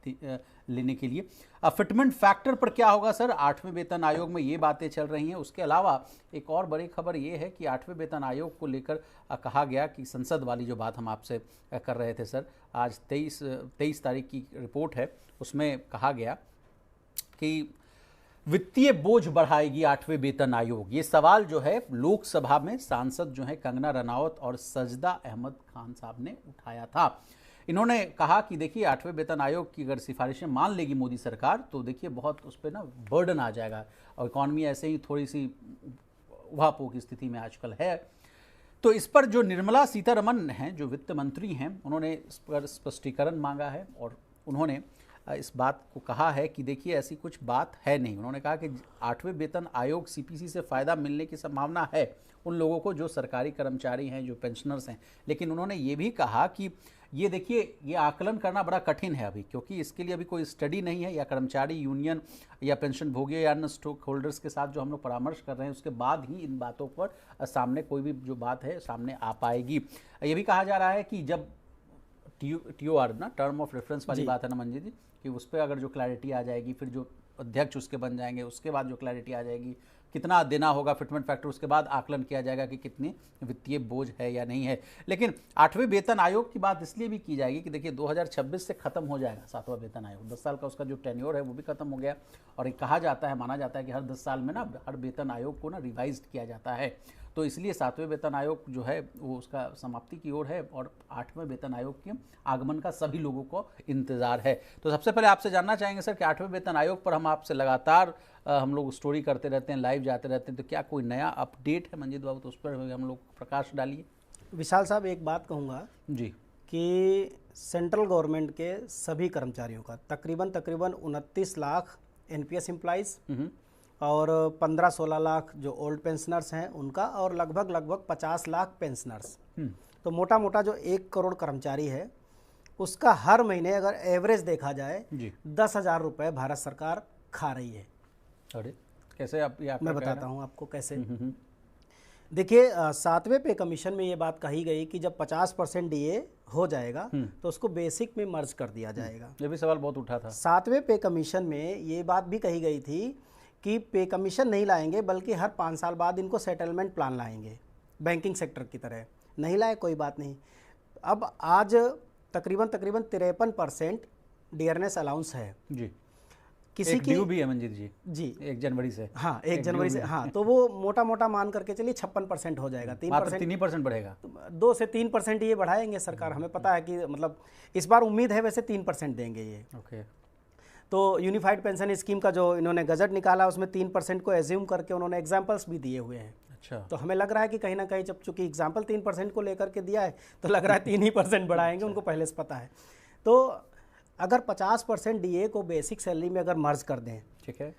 लेने के लिए। फिटमेंट फैक्टर पर क्या होगा सर? 8वें वेतन आयोग में ये बातें चल रही हैं। उसके अलावा एक और बड़ी खबर ये है कि 8वें वेतन आयोग को लेकर कहा गया कि संसद वाली जो बात हम आपसे कर रहे थे सर, आज 23 तारीख की रिपोर्ट है, उसमें कहा गया कि वित्तीय बोझ बढ़ाएगी 8वें वेतन आयोग, ये सवाल जो है लोकसभा में सांसद जो है कंगना रनावत और सजदा अहमद खान साहब ने उठाया था। इन्होंने कहा कि देखिए 8वें वेतन आयोग की अगर सिफारिशें मान लेगी मोदी सरकार तो देखिए बहुत उस पर ना बर्डन आ जाएगा और इकॉनमी ऐसे ही थोड़ी सी उहापोह की स्थिति में आजकल है। तो इस पर जो निर्मला सीतारमण हैं, जो वित्त मंत्री हैं, उन्होंने इस पर स्पष्टीकरण मांगा है और उन्होंने इस बात को कहा है कि देखिए ऐसी कुछ बात है नहीं। उन्होंने कहा कि 8वें वेतन आयोग सीपीसी से फ़ायदा मिलने की संभावना है उन लोगों को जो सरकारी कर्मचारी हैं, जो पेंशनर्स हैं, लेकिन उन्होंने ये भी कहा कि ये देखिए ये आकलन करना बड़ा कठिन है अभी, क्योंकि इसके लिए अभी कोई स्टडी नहीं है या कर्मचारी यूनियन या पेंशन भोगी या अन्य स्टॉक होल्डर्स के साथ जो हम लोग परामर्श कर रहे हैं उसके बाद ही इन बातों पर सामने कोई भी जो बात है सामने आ पाएगी। ये भी कहा जा रहा है कि जब TOR ना, टर्म ऑफ रेफरेंस वाली बात है ना मंजीत जी, कि उस पर अगर जो क्लैरिटी आ जाएगी, फिर जो अध्यक्ष उसके बन जाएंगे, उसके बाद जो क्लैरिटी आ जाएगी, कितना देना होगा फिटमेंट फैक्टर, उसके बाद आकलन किया जाएगा कि कितनी वित्तीय बोझ है या नहीं है। लेकिन 8वें वेतन आयोग की बात इसलिए भी की जाएगी कि देखिए 2026 से खत्म हो जाएगा 7वां वेतन आयोग, 10 साल का उसका जो टेन्योर है वो भी खत्म हो गया। और ये कहा जाता है, माना जाता है कि हर 10 साल में ना हर वेतन आयोग को ना रिवाइज किया जाता है, तो इसलिए 7वें वेतन आयोग जो है वो उसका समाप्ति की ओर है और 8वें वेतन आयोग के आगमन का सभी लोगों को इंतजार है। तो सबसे पहले आपसे जानना चाहेंगे सर कि 8वें वेतन आयोग पर हम आपसे लगातार हम लोग स्टोरी करते रहते हैं, लाइव जाते रहते हैं, तो क्या कोई नया अपडेट है मंजीत बाबू, तो उस पर हम लोग प्रकाश डालिए। विशाल साहब, एक बात कहूँगा जी कि सेंट्रल गवर्नमेंट के सभी कर्मचारियों का तकरीबन 29 लाख NPS एम्प्लॉइज़ और 15-16 लाख जो ओल्ड पेंशनर्स हैं उनका, और लगभग 50 लाख पेंशनर्स, तो मोटा मोटा जो 1 करोड़ कर्मचारी है उसका हर महीने अगर एवरेज देखा जाए 10,000 रुपये भारत सरकार खा रही है। अरे कैसे आप? मैं बताता हूँ आपको कैसे। देखिए 7वें पे कमीशन में ये बात कही गई कि जब 50% DA हो जाएगा तो उसको बेसिक में मर्ज कर दिया जाएगा। ये भी सवाल बहुत उठा था। 7वें पे कमीशन में ये बात भी कही गई थी कि पे कमीशन नहीं लाएंगे बल्कि हर 5 साल बाद इनको सेटलमेंट प्लान लाएंगे, बैंकिंग सेक्टर की तरह। नहीं लाए कोई बात नहीं। अब आज तकरीबन 53% डियरनेस अलाउंस है जी। किसी की भी है मंजीत जी 1 जनवरी से। हाँ 1 जनवरी से, हाँ, तो वो मोटा मान करके चलिए 56% हो जाएगा। 3% बढ़ेगा, 2 से 3% ये बढ़ाएंगे सरकार, हमें पता है कि मतलब इस बार उम्मीद है वैसे 3% देंगे ये। ओके। तो यूनिफाइड पेंशन स्कीम का जो इन्होंने गजट निकाला उसमें 3% को एज्यूम करके उन्होंने एग्जाम्पल्स भी दिए हुए हैं। अच्छा। तो हमें लग रहा है कि कहीं ना कहीं जब चूंकि एग्जाम्पल 3% को लेकर के दिया है तो लग रहा है 3% बढ़ाएंगे, उनको पहले से पता है। तो अगर 50% DA को बेसिक सैलरी में अगर मर्ज कर दें, ठीक है,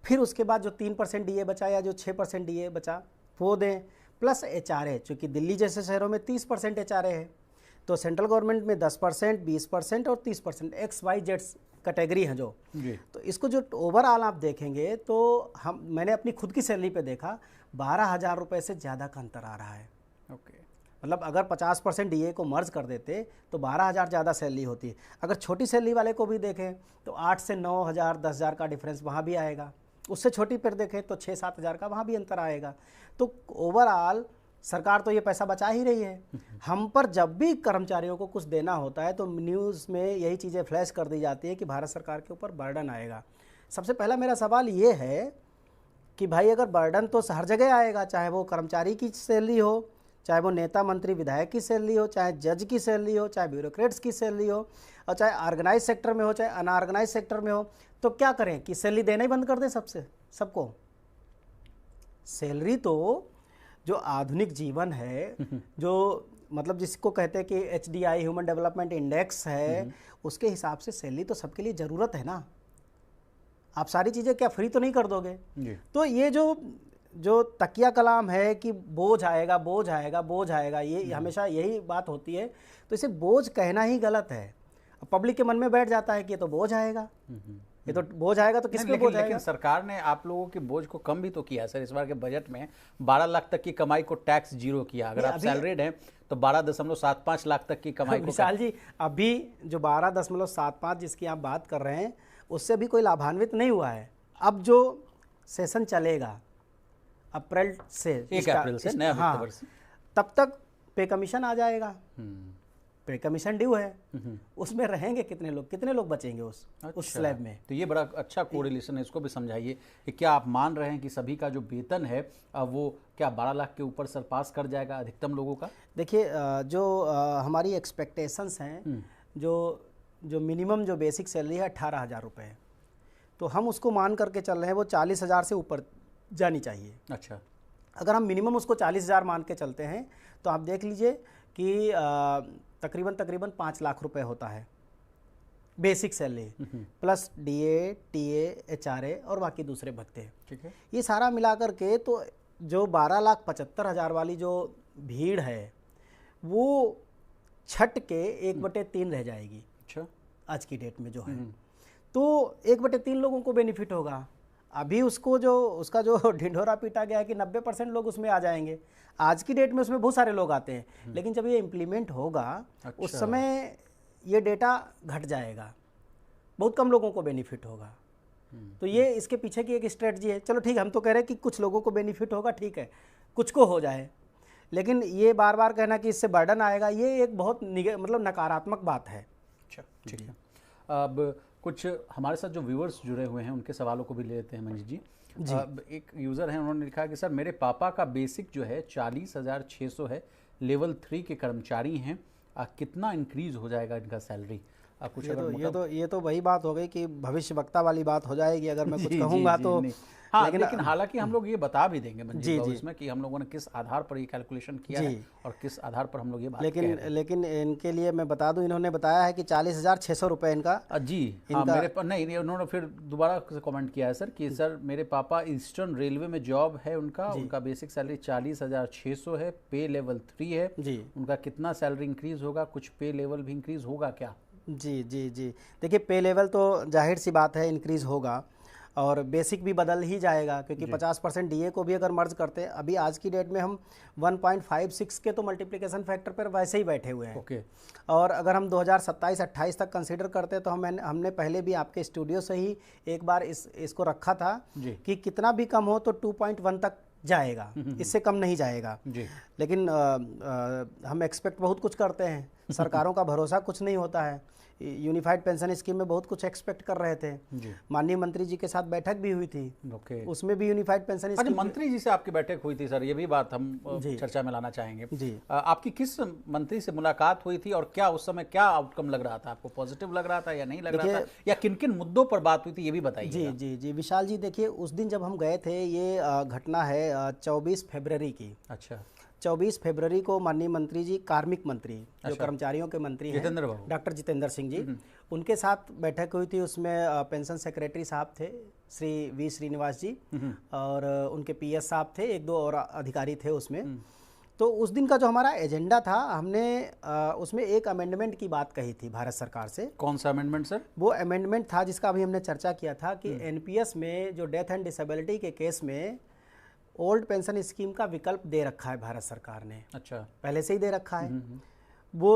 फिर उसके बाद जो 3% DA बचा या जो 6% DA बचा वो दें, प्लस HRA, चूँकि दिल्ली जैसे शहरों में 30% HRA है, तो सेंट्रल गवर्नमेंट में 10%, 20% और 30% XYZ कैटेगरी है जो जी। तो इसको जो ओवरऑल आप देखेंगे तो मैंने अपनी खुद की सैलरी पे देखा 12,000 रुपये से ज़्यादा का अंतर आ रहा है। ओके। मतलब अगर 50% DA को मर्ज कर देते तो 12,000 ज़्यादा सैलरी होती है। अगर छोटी सैलरी वाले को भी देखें तो 8 से 9,000, 10,000 का डिफरेंस वहाँ भी आएगा। उससे छोटी पर देखें तो 6-7 हज़ार का वहाँ भी अंतर आएगा। तो ओवरऑल सरकार तो ये पैसा बचा ही रही है। हम पर जब भी कर्मचारियों को कुछ देना होता है तो न्यूज़ में यही चीज़ें फ्लैश कर दी जाती है कि भारत सरकार के ऊपर बर्डन आएगा। सबसे पहला मेरा सवाल ये है कि भाई अगर बर्डन तो हर जगह आएगा, चाहे वो कर्मचारी की सैलरी हो, चाहे वो नेता मंत्री विधायक की सैलरी हो, चाहे जज की सैलरी हो, चाहे ब्यूरोक्रेट्स की सैलरी हो, और चाहे ऑर्गेनाइज सेक्टर में हो, चाहे अनऑर्गेनाइज सेक्टर में हो, तो क्या करें कि सैलरी देना ही बंद कर दें सबको? सैलरी तो जो आधुनिक जीवन है, जो मतलब जिसको कहते हैं कि HDI ह्यूमन डेवलपमेंट इंडेक्स है, उसके हिसाब से सैलरी तो सबके लिए ज़रूरत है ना। आप सारी चीज़ें क्या फ्री तो नहीं कर दोगे? तो ये जो तकिया कलाम है कि बोझ आएगा बोझ आएगा बोझ आएगा, ये हमेशा यही बात होती है। तो इसे बोझ कहना ही गलत है। पब्लिक के मन में बैठ जाता है कि ये तो बोझ आएगा, ये तो बोझ आएगा, तो किस पे बोझ आएगा? लेकिन सरकार ने आप लोगों के बोझ को कम भी तो किया सर। इस बार के बजट में 12 लाख तक की कमाई को टैक्स 0 किया। अगर आप सैलरीड हैं तो 12.75 लाख तक की कमाई को। विशाल जी, अभी जो 12.75 जिसकी आप बात कर रहे हैं उससे भी कोई लाभान्वित नहीं हुआ है। अब जो सेशन चलेगा अप्रैल से, 1 अप्रैल से नया वित्त वर्ष, तब तक पे कमीशन आ जाएगा। पे कमीशन ड्यू है, उसमें रहेंगे कितने लोग बचेंगे उस स्लैब में। तो ये बड़ा अच्छा कोरिलेशन है, इसको भी समझाइए कि क्या आप मान रहे हैं कि सभी का जो वेतन है वो क्या 12 लाख के ऊपर सरपास कर जाएगा अधिकतम लोगों का? देखिए जो हमारी एक्सपेक्टेशंस हैं, जो मिनिमम जो बेसिक सैलरी है 18,000 रुपये है, तो हम उसको मान करके चल रहे हैं वो 40,000 से ऊपर जानी चाहिए। अच्छा, अगर हम मिनिमम उसको 40,000 मान के चलते हैं तो आप देख लीजिए कि तकरीबन 5 लाख रुपए होता है basic salary, plus DA, TA, HRA और बाकी दूसरे भत्ते। ठीक है, ये सारा मिलाकर के तो जो 12,75,000 वाली जो भीड़ है वो छट के 1/3 रह जाएगी। अच्छा, आज की डेट में जो है तो 1/3 लोगों को बेनिफिट होगा। अभी उसका जो ढिंढोरा पीटा गया है कि 90% लोग उसमें आ जाएंगे, आज की डेट में उसमें बहुत सारे लोग आते हैं, लेकिन जब ये इम्प्लीमेंट होगा उस समय ये डेटा घट जाएगा, बहुत कम लोगों को बेनिफिट होगा। तो ये इसके पीछे की एक स्ट्रेटजी है। चलो ठीक है, हम तो कह रहे हैं कि कुछ लोगों को बेनिफिट होगा, ठीक है, कुछ को हो जाए, लेकिन ये बार बार कहना कि इससे बर्डन आएगा, ये एक बहुत मतलब नकारात्मक बात है। अच्छा, ठीक है। अब कुछ हमारे साथ जो व्यूअर्स जुड़े हुए हैं उनके सवालों को भी ले लेते हैं मनीष जी। एक यूज़र हैं, उन्होंने लिखा कि सर मेरे पापा का बेसिक जो है 40,600 है, लेवल 3 के कर्मचारी हैं, कितना इंक्रीज हो जाएगा इनका सैलरी? कुछ ये तो वही बात हो गई कि भविष्य वक्ता वाली बात हो जाएगी अगर मैं कुछ कहूँगा तो। हाँ, लेकिन हालांकि हम लोग ये बता भी देंगे इसमें कि हम लोगों ने किस आधार पर ये कैलकुलेशन किया है और किस आधार पर हम लोग ये बात लेकिन इनके लिए मैं बता दूं, इन्होंने बताया है कि 40,600 रुपये इनका। जी हाँ, मेरे पर नहीं, उन्होंने फिर दोबारा कमेंट किया है सर कि सर मेरे पापा ईस्टर्न रेलवे में जॉब है उनका बेसिक सैलरी 40,600 है, पे लेवल 3 है जी, उनका कितना सैलरी इंक्रीज होगा? कुछ पे लेवल भी इंक्रीज होगा क्या? जी, देखिए पे लेवल तो जाहिर सी बात है इंक्रीज होगा और बेसिक भी बदल ही जाएगा, क्योंकि 50% डीए को भी अगर मर्ज करते हैं, अभी आज की डेट में हम 1.56 के तो मल्टीप्लिकेशन फैक्टर पर वैसे ही बैठे हुए हैं। और अगर हम 2027-28 तक कंसीडर करते हैं तो हमने पहले भी आपके स्टूडियो से ही एक बार इसको रखा था कि कितना भी कम हो तो 2.1 तक जाएगा, इससे कम नहीं जाएगा जी। लेकिन हम एक्सपेक्ट बहुत कुछ करते हैं, सरकारों का भरोसा कुछ नहीं होता है। यूनिफाइड पेंशन स्कीम में बहुत कुछ एक्सपेक्ट कर रहे थे, माननीय मंत्री जी के साथ बैठक भी हुई थी, उसमें भी यूनिफाइड पेंशन स्कीम। मंत्री जी से आपकी बैठक हुई थी सर, ये भी बात हम चर्चा में लाना चाहेंगे जी। आपकी किस मंत्री से मुलाकात हुई थी और क्या उस समय क्या आउटकम लग रहा था? आपको पॉजिटिव लग रहा था या नहीं लग रहा था, या किन किन मुद्दों पर बात हुई थी, ये भी बताइए। जी विशाल जी, देखिए उस दिन जब हम गए थे, ये घटना है 24 फरवरी की। अच्छा, 24 फरवरी को माननीय मंत्री जी, कार्मिक मंत्री जो कर्मचारियों के मंत्री हैं, डॉक्टर जितेंद्र सिंह जी, उनके साथ बैठक हुई थी। उसमें पेंशन सेक्रेटरी साहब थे श्री वी श्रीनिवास जी और उनके पीएस साहब थे, 1-2 और अधिकारी थे उसमें। तो उस दिन का जो हमारा एजेंडा था, हमने उसमें एक अमेंडमेंट की बात कही थी भारत सरकार से। कौन सा अमेंडमेंट सर? वो अमेंडमेंट था जिसका अभी हमने चर्चा किया था कि एनपीएस में जो डेथ एंड डिसेबिलिटी के केस में ओल्ड पेंशन स्कीम का विकल्प दे रखा है भारत सरकार ने। अच्छा, पहले से ही दे रखा है। वो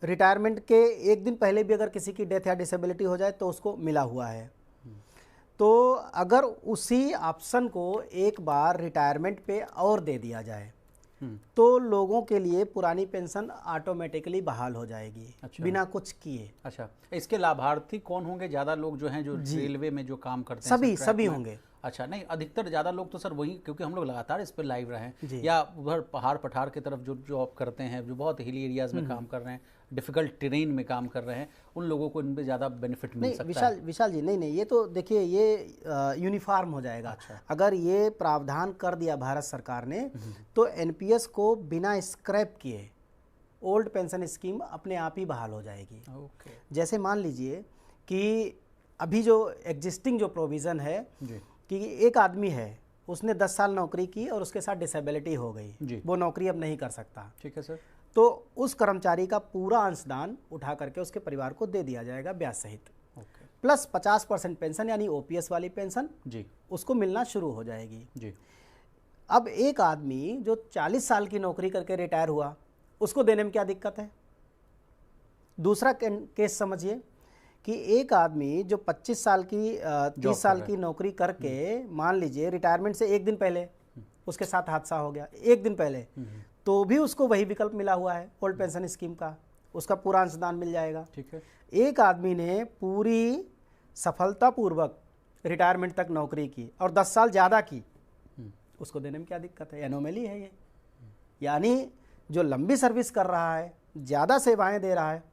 रिटायरमेंट के एक दिन पहले भी अगर किसी की डेथ या डिसेबिलिटी हो जाए तो उसको मिला हुआ है। तो अगर उसी ऑप्शन को एक बार रिटायरमेंट पे और दे दिया जाए तो लोगों के लिए पुरानी पेंशन ऑटोमेटिकली बहाल हो जाएगी। अच्छा, बिना कुछ किए। अच्छा, इसके लाभार्थी कौन होंगे? ज़्यादा लोग जो हैं जो रेलवे में जो काम करते हैं सभी होंगे। अच्छा, नहीं अधिकतर ज़्यादा लोग तो सर वही, क्योंकि हम लोग लगातार इस पर लाइव रहे हैं, या उधर पहाड़ पठार की तरफ जो जॉब करते हैं, जो बहुत हिली एरियाज में काम कर रहे हैं, डिफिकल्ट टेरेन में काम कर रहे हैं, उन लोगों को इनमें ज़्यादा बेनिफिट मिल सकता है। विशाल जी, नहीं, ये तो देखिए ये यूनिफॉर्म हो जाएगा। अच्छा, अगर ये प्रावधान कर दिया भारत सरकार ने तो एनपीएस को बिना स्क्रैप किए ओल्ड पेंशन स्कीम अपने आप ही बहाल हो जाएगी। जैसे मान लीजिए कि अभी जो एग्जिस्टिंग जो प्रोविज़न है कि एक आदमी है, उसने 10 साल नौकरी की और उसके साथ डिसेबिलिटी हो गई, वो नौकरी अब नहीं कर सकता। ठीक है सर। तो उस कर्मचारी का पूरा अंशदान उठा करके उसके परिवार को दे दिया जाएगा ब्याज सहित, प्लस 50% पेंशन यानी ओपीएस वाली पेंशन जी उसको मिलना शुरू हो जाएगी जी। अब एक आदमी जो 40 साल की नौकरी करके रिटायर हुआ, उसको देने में क्या दिक्कत है? दूसरा केस समझिए कि एक आदमी जो 25 साल की 30 साल की नौकरी करके मान लीजिए रिटायरमेंट से एक दिन पहले उसके साथ हादसा हो गया, एक दिन पहले, तो भी उसको वही विकल्प मिला हुआ है ओल्ड पेंशन स्कीम का, उसका पूरा अंशदान मिल जाएगा। ठीक है। एक आदमी ने पूरी सफलतापूर्वक रिटायरमेंट तक नौकरी की और 10 साल ज़्यादा की, उसको देने में क्या दिक्कत है? एनोमली है ये। यानी जो लंबी सर्विस कर रहा है, ज़्यादा सेवाएं दे रहा है,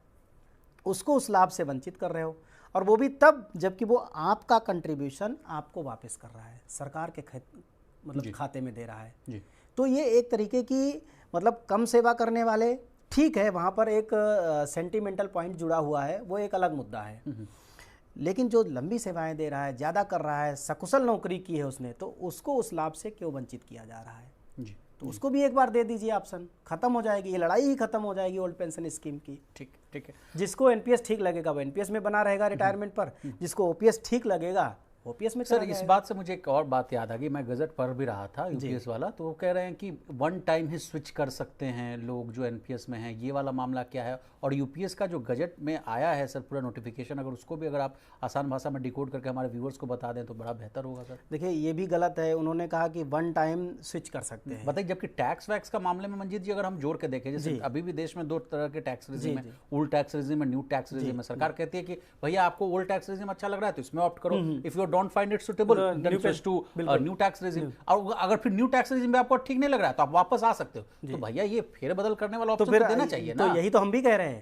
उसको उस लाभ से वंचित कर रहे हो, और वो भी तब जबकि वो आपका कंट्रीब्यूशन आपको वापस कर रहा है, सरकार के मतलब खाते में दे रहा है जी। तो ये एक तरीके की मतलब कम सेवा करने वाले, ठीक है वहाँ पर एक सेंटिमेंटल पॉइंट जुड़ा हुआ है, वो एक अलग मुद्दा है, लेकिन जो लंबी सेवाएं दे रहा है, ज़्यादा कर रहा है, सकुशल नौकरी की है उसने, तो उसको उस लाभ से क्यों वंचित किया जा रहा है जी। तो उसको भी एक बार दे दीजिए ऑप्शन, खत्म हो जाएगी ये लड़ाई ही खत्म हो जाएगी ओल्ड पेंशन स्कीम की। ठीक ठीक है। जिसको एनपीएस ठीक लगेगा वो एनपीएस में बना रहेगा रिटायरमेंट पर, जिसको ओपीएस ठीक लगेगा ओपीएस में। सर इस बात से मुझे एक और बात याद आ गई, मैं गजट पढ़ भी रहा था यूपीएस वाला, तो वो कह रहे हैं कि वन टाइम ही स्विच कर सकते हैं लोग जो एनपीएस में हैं, ये वाला मामला क्या है? और यूपीएस का जो गजट में आया है सर पूरा नोटिफिकेशन, अगर उसको भी अगर आप आसान भाषा में डिकोड करके हमारे व्यूअर्स को बता दें तो बड़ा बेहतर होगा सर। देखिए ये भी गलत है, उन्होंने कहा कि वन टाइम स्विच कर सकते हैं। बताइए, जबकि टैक्स वैक्स का मामले में मंजीत जी अगर हम जोड़ के देखें, जैसे अभी भी देश में दो तरह के टैक्स रेजिम है, ओल्ड टैक्स रेजिम और न्यू टैक्स रेजिम है। सरकार कहती है कि भैया आपको ओल्ड टैक्स रेजिम अच्छा लग रहा है तो इसमें ऑप्ट करो, if you don't find it suitable new tax regime, और अगर फिर न्यू टैक्स रेजिम में आपको ठीक नहीं लग रहा है तो आप वापस आ सकते हो। तो भैया ये फेरबदल करने वाला ऑप्शन तो देना चाहिए ना। तो यही तो हम भी कह रहे हैं।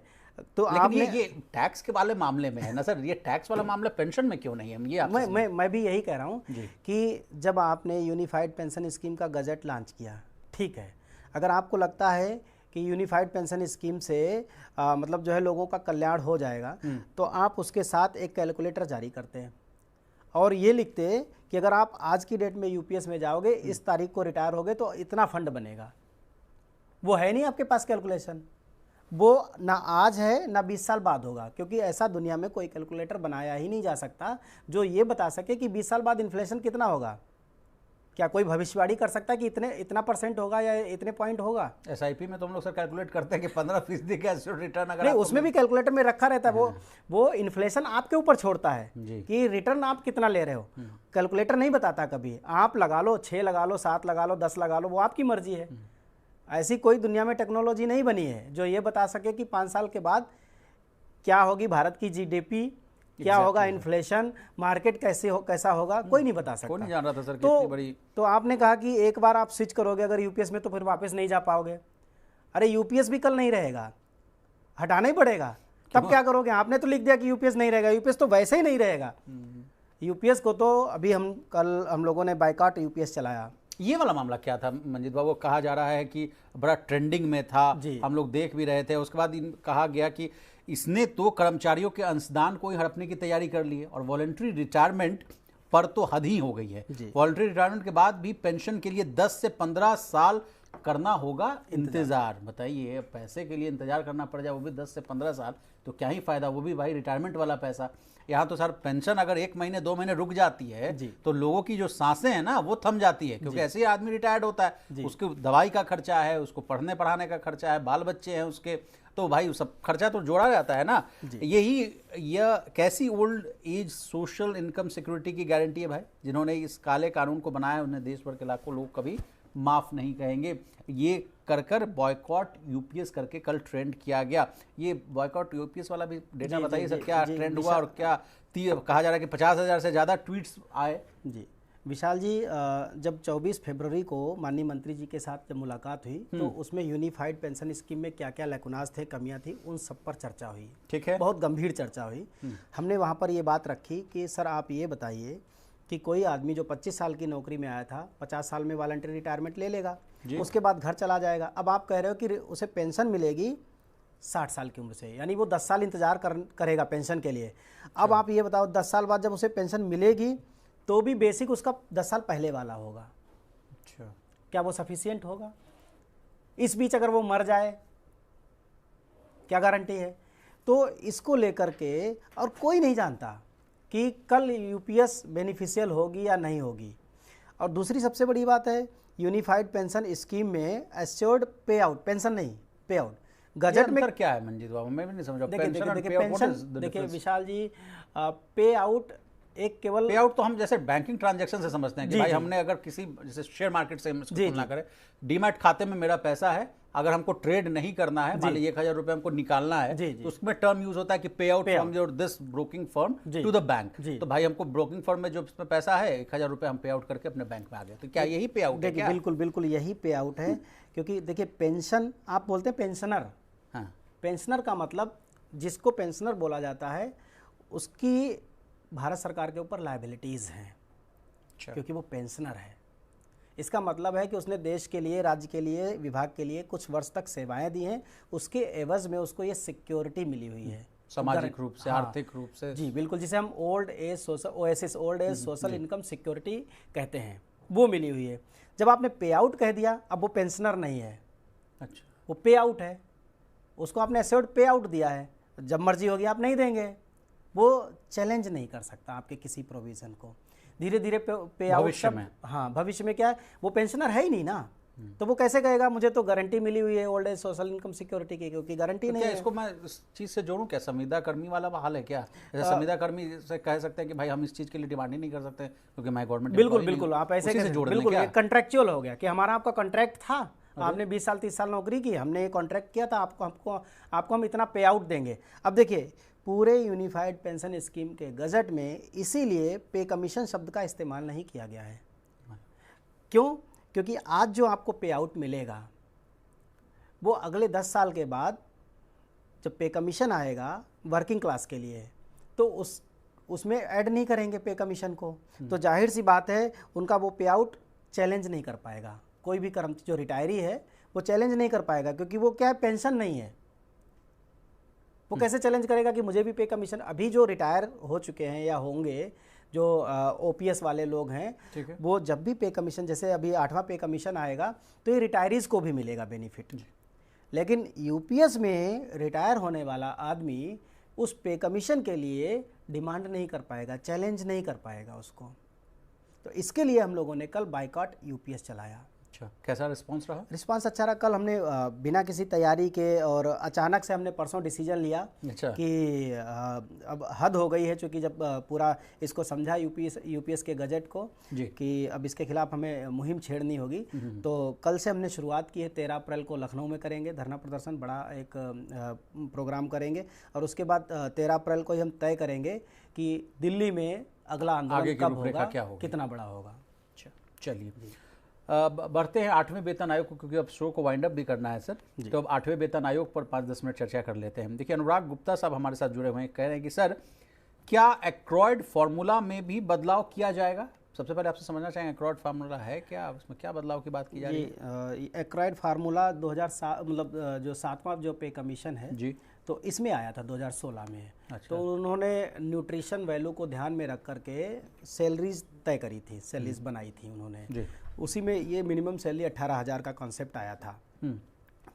तो आपने ये टैक्स के वाले मामले में है ना सर, ये टैक्स वाला मामला पेंशन में क्यों नहीं है? ये मैं भी यही कह रहा हूँ कि जब आपने यूनिफाइड पेंशन स्कीम का गजट लॉन्च किया, ठीक है, अगर आपको लगता है कि यूनिफाइड पेंशन स्कीम से मतलब जो है लोगों का कल्याण हो जाएगा, तो आप उसके साथ एक कैलकुलेटर जारी करते हैं और ये लिखते हैं कि अगर आप आज की डेट में यूपीएस में जाओगे, इस तारीख को रिटायर होगे तो इतना फंड बनेगा। वो है नहीं आपके पास कैलकुलेशन, वो ना आज है ना 20 साल बाद होगा, क्योंकि ऐसा दुनिया में कोई कैलकुलेटर बनाया ही नहीं जा सकता जो ये बता सके कि 20 साल बाद इन्फ्लेशन कितना होगा। क्या कोई भविष्यवाणी कर सकता है कि इतना % होगा या इतने पॉइंट होगा? एसआईपी में तो हम लोग सर कैलकुलेट करते हैं कि 15% का एस्योर्ड रिटर्न अगर नहीं, उसमें भी कैलकुलेटर में रखा रहता है, वो इन्फ्लेशन आपके ऊपर छोड़ता है कि रिटर्न आप कितना ले रहे हो। कैलकुलेटर नहीं बताता कभी, आप लगा लो 6 लगा लो 7 लगा लो 10 लगा लो, वो आपकी मर्जी है। ऐसी कोई दुनिया में टेक्नोलॉजी नहीं बनी है जो ये बता सके कि 5 साल के बाद क्या होगी भारत की जीडीपी, क्या होगा इन्फ्लेशन, मार्केट कैसा होगा, कोई नहीं बता सकता। कोई नहीं जान रहा था सर कितनी बड़ी। तो आपने कहा कि एक बार आप स्विच करोगे अगर यूपीएस में तो फिर वापस नहीं जा पाओगे। अरे यूपीएस भी कल नहीं रहेगा, हटाना ही पड़ेगा। तब क्या करोगे? आपने तो लिख दिया कि यूपीएस नहीं रहेगा, यूपीएस तो वैसे ही नहीं रहेगा। यूपीएस को तो अभी हम लोगों ने बाइकआउट यूपीएस चलाया। ये वाला मामला क्या था मंजीत बाबू? कहा जा रहा है कि बड़ा ट्रेंडिंग में था, हम लोग देख भी रहे थे। उसके बाद कहा गया कि इसने तो कर्मचारियों के अंशदान को ही हड़पने की तैयारी कर ली है और वॉलंटरी रिटायरमेंट पर तो हद ही हो गई है। वॉलंटरी रिटायरमेंट के बाद भी पेंशन के लिए 10 से 15 साल करना होगा इंतजार। बताइए, पैसे के लिए इंतजार करना पड़ जाए वो भी 10 से 15 साल, तो क्या ही फायदा, वो भी भाई रिटायरमेंट वाला पैसा। यहाँ तो सर पेंशन अगर 1 महीने 2 महीने रुक जाती है तो लोगों की जो सांसें हैं ना वो थम जाती है, क्योंकि ऐसे ही आदमी रिटायर्ड होता है, उसके दवाई का खर्चा है, उसको पढ़ने पढ़ाने का खर्चा है, बाल बच्चे हैं उसके, तो भाई सब खर्चा तो जोड़ा जाता है ना। यह कैसी old age social income security की गारंटी है भाई? जिन्होंने इस काले कानून को बनाया उन्हें देश भर के लाखों लोग कभी माफ नहीं कहेंगे। ये कर बॉयकॉट यूपीएस करके कल ट्रेंड किया गया। ये बॉयकॉट यूपीएस वाला भी डेटा बताइए सर, क्या ट्रेंड हुआ और क्या कहा जा रहा है कि 50,000 से ज़्यादा ट्वीट्स आए? जी विशाल जी, जब 24 फरवरी को माननीय मंत्री जी के साथ जब मुलाकात हुई तो उसमें यूनिफाइड पेंशन स्कीम में क्या क्या लैकुनास थे, कमियां थी, उन सब पर चर्चा हुई। ठीक है, बहुत गंभीर चर्चा हुई। हमने वहाँ पर ये बात रखी कि सर आप ये बताइए कि कोई आदमी जो 25 साल की नौकरी में आया था 50 साल में वॉलंटरी रिटायरमेंट ले लेगा, उसके बाद घर चला जाएगा। अब आप कह रहे हो कि उसे पेंशन मिलेगी 60 साल की उम्र से, यानी वो 10 साल इंतजार करेगा पेंशन के लिए। अब आप ये बताओ 10 साल बाद जब उसे पेंशन मिलेगी तो भी बेसिक उसका 10 साल पहले वाला होगा। अच्छा, क्या वो सफिशिएंट होगा? इस बीच अगर वो मर जाए क्या गारंटी है? तो इसको लेकर के और कोई नहीं जानता कि कल यूपीएस बेनिफिशियल होगी या नहीं होगी। और दूसरी सबसे बड़ी बात है, यूनिफाइड पेंशन स्कीम में एश्योर्ड पे आउट, पेंशन नहीं पे आउट, गजट में क्या है मंजीत बाबू? मैं भी नहीं समझा। देखिए विशाल जी, पे आउट एक केवल पे आउट तो हम जैसे बैंकिंग ट्रांजैक्शन से समझते हैं कि जी, भाई जी। हमने अगर किसी जैसे शेयर मार्केट से हम इसको जी, तुलना जी। करें, डीमैट खाते में मेरा पैसा है, अगर हमको ट्रेड नहीं करना है, मान जी। लीजिए 1,000 रुपये हमको निकालना है, जी, जी। तो उसमें टर्म यूज होता है कि payout from Payout। Your this broking firm जी। To the bank. जी। तो भाई हमको ब्रोकिंग फर्म में जो इसमें पैसा है 1,000 रुपये हम पे आउट करके अपने बैंक में आ गए, तो क्या यही पे आउट है देखिए क्या? बिल्कुल बिल्कुल यही पे आउट है। क्योंकि देखिए पेंशन, आप बोलते हैं पेंशनर, हाँ, पेंशनर का मतलब जिसको पेंशनर बोला जाता है उसकी भारत सरकार के ऊपर लायबिलिटीज़ हैं, अच्छा। क्योंकि वो पेंशनर है। इसका मतलब है कि उसने देश के लिए, राज्य के लिए, विभाग के लिए कुछ वर्ष तक सेवाएं दी हैं, उसके एवज में उसको ये सिक्योरिटी मिली हुई है सामाजिक रूप से, हाँ। आर्थिक रूप से। जी बिल्कुल, जिसे हम old age social OSS, old age social income security कहते हैं, वो मिली हुई है। जब आपने पे आउट कह दिया, अब वो पेंशनर नहीं है, अच्छा, वो पे आउट है, उसको आपने एश्योर्ड पे आउट दिया है, जब मर्जी होगी आप नहीं देंगे, वो चैलेंज नहीं कर सकता आपके किसी प्रोविज़न को। धीरे धीरे पे आउट भविष्य में। हाँ भविष्य में क्या है, वो पेंशनर है ही नहीं ना, तो वो कैसे कहेगा मुझे तो गारंटी मिली हुई है old age social income security की, क्योंकि गारंटी तो नहीं क्या है। इसको मैं इस चीज से जोड़ूं क्या, संविदा कर्मी वाला हाल है क्या? जैसे संविदा कर्मी से कह सकते हैं कि भाई हम इस चीज के लिए डिमांड ही नहीं कर सकते क्योंकि मैं गवर्नमेंट बिल्कुल बिल्कुल, आप ऐसे से कैसे जोड़ दें बिल्कुल, क्या? ये कंट्रैक्चुअल हो गया कि हमारा आपका कॉन्ट्रैक्ट था, आपने 20 साल 30 साल नौकरी की, हमने ये कॉन्ट्रैक्ट किया था, आपको हम इतना पे आउट देंगे। अब देखिए पूरे यूनिफाइड पेंशन स्कीम के गजट में इसीलिए पे कमीशन शब्द का इस्तेमाल नहीं किया गया है। क्यों? क्योंकि आज जो आपको पे आउट मिलेगा वो अगले 10 साल के बाद जब पे कमीशन आएगा वर्किंग क्लास के लिए, तो उसमें ऐड नहीं करेंगे पे कमीशन को, तो जाहिर सी बात है उनका वो पे आउट चैलेंज नहीं कर पाएगा। कोई भी कर्मचारी जो रिटायरी है वो चैलेंज नहीं कर पाएगा, क्योंकि वो क्या है, पेंशन नहीं है। वो कैसे चैलेंज करेगा कि मुझे भी पे कमीशन? अभी जो रिटायर हो चुके हैं या होंगे, जो ओपीएस वाले लोग हैं, वो जब भी पे कमीशन, जैसे अभी 8वां पे कमीशन आएगा तो ये रिटायरीज को भी मिलेगा बेनिफिट। लेकिन यूपीएस में रिटायर होने वाला आदमी उस पे कमीशन के लिए डिमांड नहीं कर पाएगा, चैलेंज नहीं कर पाएगा उसको। तो इसके लिए हम लोगों ने कल बाइकॉट यूपीएस चलाया। अच्छा, कैसा रिस्पांस रहा? रिस्पांस अच्छा रहा। कल हमने बिना किसी तैयारी के और अचानक से हमने परसों डिसीजन लिया अच्छा। कि अब हद हो गई है, चूँकि जब पूरा इसको समझा यूपीएस के गजट को जी। कि अब इसके खिलाफ हमें मुहिम छेड़नी होगी, तो कल से हमने शुरुआत की है। 13 अप्रैल को लखनऊ में करेंगे धरना प्रदर्शन, बड़ा एक प्रोग्राम करेंगे, और उसके बाद 13 अप्रैल को ही हम तय करेंगे कि दिल्ली में अगला आंदोलन कब होगा, कितना बड़ा होगा। अच्छा, चलिए बढ़ते हैं 8वें वेतन आयोग को, क्योंकि अब शो को वाइंड अप भी करना है सर। तो अब 8वें वेतन आयोग पर 5-10 मिनट चर्चा कर लेते हैं। देखिए अनुराग गुप्ता साहब हमारे साथ जुड़े हुए हैं, कह रहे हैं कि सर क्या एक्रॉयड फार्मूला में भी बदलाव किया जाएगा? सबसे पहले आपसे समझना चाहेंगे एक्रॉयड फार्मूला है क्या, उसमें क्या बदलाव की बात की जा रही है? एक्रॉयड फार्मूला 2007 मतलब जो 7वां जो पे कमीशन है जी, तो इसमें आया था 2016 में। अच्छा। तो उन्होंने न्यूट्रिशन वैल्यू को ध्यान में रख करके सैलरीज तय करी थी, सैलरीज बनाई थी उन्होंने जी। उसी में ये मिनिमम सैलरी 18,000 का कॉन्सेप्ट आया था।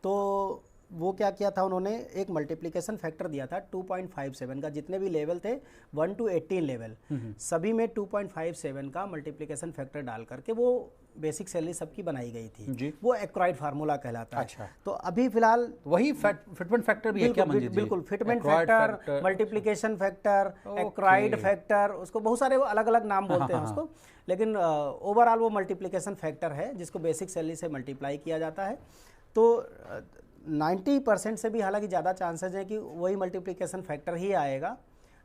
तो वो क्या किया था, उन्होंने एक मल्टीप्लिकेशन फैक्टर दिया था 2.57 का, जितने भी लेवल थे 1 to 18 लेवल, सभी में 2.57 का मल्टीप्लिकेशन फैक्टर डाल करके वो बेसिक सैलरी सबकी बनाई गई थी जी। वो एक्रॉयड फार्मूला कहलाता है। अच्छा। तो अभी फिलहाल वही फिटमेंट फैक्टर भी है क्या मंजीत जी? बिल्कुल, fitment factor, multiplication factor, Aykroyd factor, उसको बहुत सारे अलग अलग नाम बोलते हैं उसको, लेकिन ओवरऑल वो मल्टीप्लिकेशन फैक्टर है जिसको बेसिक सैलरी से मल्टीप्लाई किया जाता है। तो 90% से भी हालांकि ज़्यादा चांसेस हैं कि वही मल्टीप्लिकेशन फैक्टर ही आएगा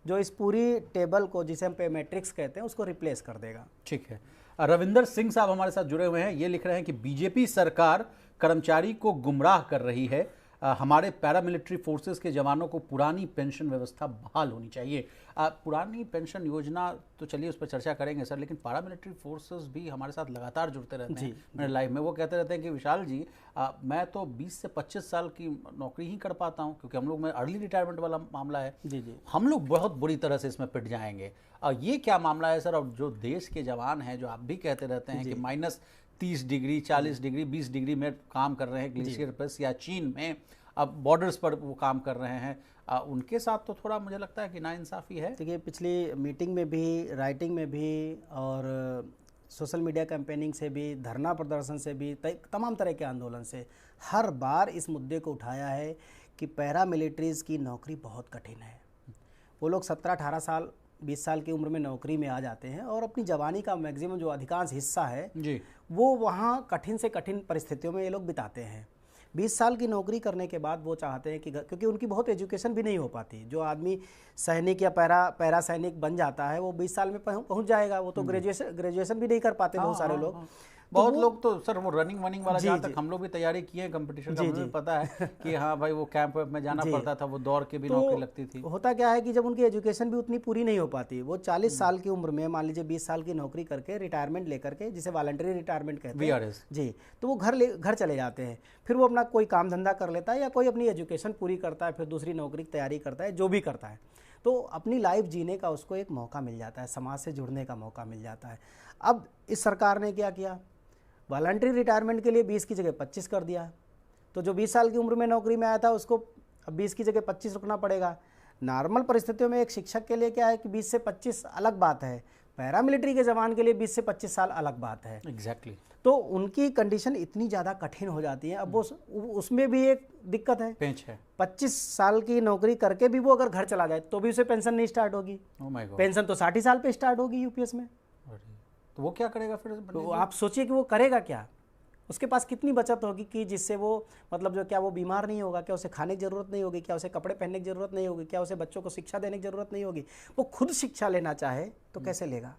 जो इस पूरी टेबल को, जिसे हम पे मैट्रिक्स कहते हैं, उसको रिप्लेस कर देगा। ठीक है। रविंदर सिंह साहब हमारे साथ जुड़े हुए हैं, ये लिख रहे हैं कि बीजेपी सरकार कर्मचारी को गुमराह कर रही है, हमारे पैरामिलिट्री फोर्सेस के जवानों को पुरानी पेंशन व्यवस्था बहाल होनी चाहिए। पुरानी पेंशन योजना तो चलिए उस पर चर्चा करेंगे सर, लेकिन पैरामिलिट्री फोर्सेस भी हमारे साथ लगातार जुड़ते रहते हैं मेरे लाइफ में। वो कहते रहते हैं कि विशाल जी मैं तो 20 से 25 साल की नौकरी ही कर पाता हूँ, क्योंकि हम लोग में अर्ली रिटायरमेंट वाला मामला है। जी जी, हम लोग बहुत बुरी तरह से इसमें पिट जाएंगे। ये क्या मामला है सर? और जो देश के जवान हैं, जो आप भी कहते रहते हैं कि -30 डिग्री 40 डिग्री 20 डिग्री में काम कर रहे हैं ग्लेशियर पर या चीन में, अब बॉर्डर्स पर वो काम कर रहे हैं, उनके साथ तो थोड़ा मुझे लगता है कि नाइंसाफ़ी है। देखिए पिछली मीटिंग में भी, राइटिंग में भी और सोशल मीडिया कैंपेनिंग से भी, धरना प्रदर्शन से भी, तमाम तरह के आंदोलन से हर बार इस मुद्दे को उठाया है कि पैरा मिलिट्रीज़ की नौकरी बहुत कठिन है। वो लोग 17-18 साल 20 साल की उम्र में नौकरी में आ जाते हैं और अपनी जवानी का मैक्सिमम जो अधिकांश हिस्सा है जी, वो वहाँ कठिन से कठिन परिस्थितियों में ये लोग बिताते हैं। 20 साल की नौकरी करने के बाद वो चाहते हैं कि क्योंकि उनकी बहुत एजुकेशन भी नहीं हो पाती। जो आदमी सैनिक या पैरा सैनिक बन जाता है वो 20 साल में पहुंच जाएगा। वो तो ग्रेजुएशन भी नहीं कर पाते बहुत सारे लोग। बहुत लोग तो सर वो रनिंग वनिंग वाला, जहाँ तक जी। हम लोग भी तैयारी किए हैं कंपटीशन का, जी, मुझे जी। पता है कि हाँ भाई वो कैंप में जाना जी। पड़ता था, वो दौड़ के भी तो नौकरी लगती थी। होता क्या है कि जब उनकी एजुकेशन भी उतनी पूरी नहीं हो पाती, वो 40 साल की उम्र में मान लीजिए 20 साल की नौकरी करके रिटायरमेंट लेकर के, जिसे वॉलंटरी रिटायरमेंट कहते हैं, VRS। जी, तो वो घर चले जाते हैं। फिर वो अपना कोई काम धंधा कर लेता है या कोई अपनी एजुकेशन पूरी करता है, फिर दूसरी नौकरी की तैयारी करता है, जो भी करता है। तो अपनी लाइफ जीने का उसको एक मौका मिल जाता है, समाज से जुड़ने का मौका मिल जाता है। अब इस सरकार ने क्या किया, वॉलंटरी रिटायरमेंट के लिए 20 की जगह 25 कर दिया। तो जो 20 साल की उम्र में नौकरी में आया था उसको अब 20 की जगह 25 रुकना पड़ेगा। नॉर्मल परिस्थितियों में एक शिक्षक के लिए क्या है कि 20 से 25 अलग बात है, पैरामिलिट्री के जवान के लिए 20 से 25 साल अलग बात है। एग्जैक्टली। तो उनकी कंडीशन इतनी ज़्यादा कठिन हो जाती है। अब वो उसमें भी एक दिक्कत है, पेंच है। 25 साल की नौकरी करके भी वो अगर घर चला जाए तो भी उसे पेंशन नहीं स्टार्ट होगी। Oh my God. पेंशन तो 60 साल पे स्टार्ट होगी यूपीएस में। तो वो क्या करेगा फिर? तो आप सोचिए कि वो करेगा क्या, उसके पास कितनी बचत होगी कि जिससे वो मतलब जो क्या वो बीमार नहीं होगा, क्या उसे खाने की ज़रूरत नहीं होगी, क्या उसे कपड़े पहनने की ज़रूरत नहीं होगी, क्या उसे बच्चों को शिक्षा देने की ज़रूरत नहीं होगी। वो खुद शिक्षा लेना चाहे तो कैसे लेगा,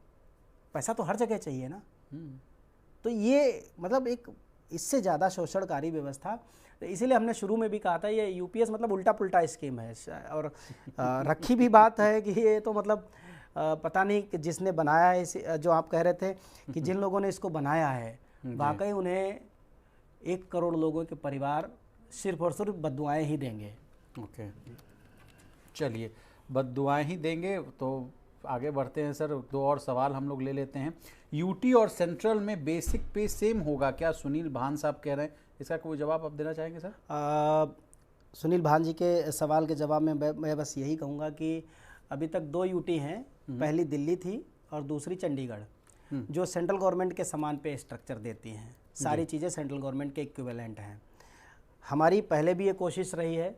पैसा तो हर जगह चाहिए ना। तो ये मतलब एक इससे ज़्यादा शोषणकारी व्यवस्था, तो इसीलिए हमने शुरू में भी कहा था ये यूपीएस मतलब उल्टा पुल्टा स्कीम है। और रखी भी बात है कि ये तो मतलब पता नहीं कि जिसने बनाया है इसे, जो आप कह रहे थे कि जिन लोगों ने इसको बनाया है वाकई उन्हें 1 करोड़ लोगों के परिवार सिर्फ और सिर्फ बद्दुआएं ही देंगे। ओके, चलिए बद्दुआएं ही देंगे। तो आगे बढ़ते हैं सर, 2 और सवाल हम लोग ले लेते हैं। यूटी और सेंट्रल में बेसिक पे सेम होगा क्या, सुनील भान साहब कह रहे हैं, इसका कोई जवाब आप देना चाहेंगे सर? सुनील भान जी के सवाल के जवाब में मैं बस यही कहूँगा कि अभी तक 2 यूटी हैं, पहली दिल्ली थी और दूसरी चंडीगढ़, जो सेंट्रल गवर्नमेंट के समान पे स्ट्रक्चर देती हैं। सारी चीज़ें सेंट्रल गवर्नमेंट के इक्विवेलेंट हैं। हमारी पहले भी ये कोशिश रही है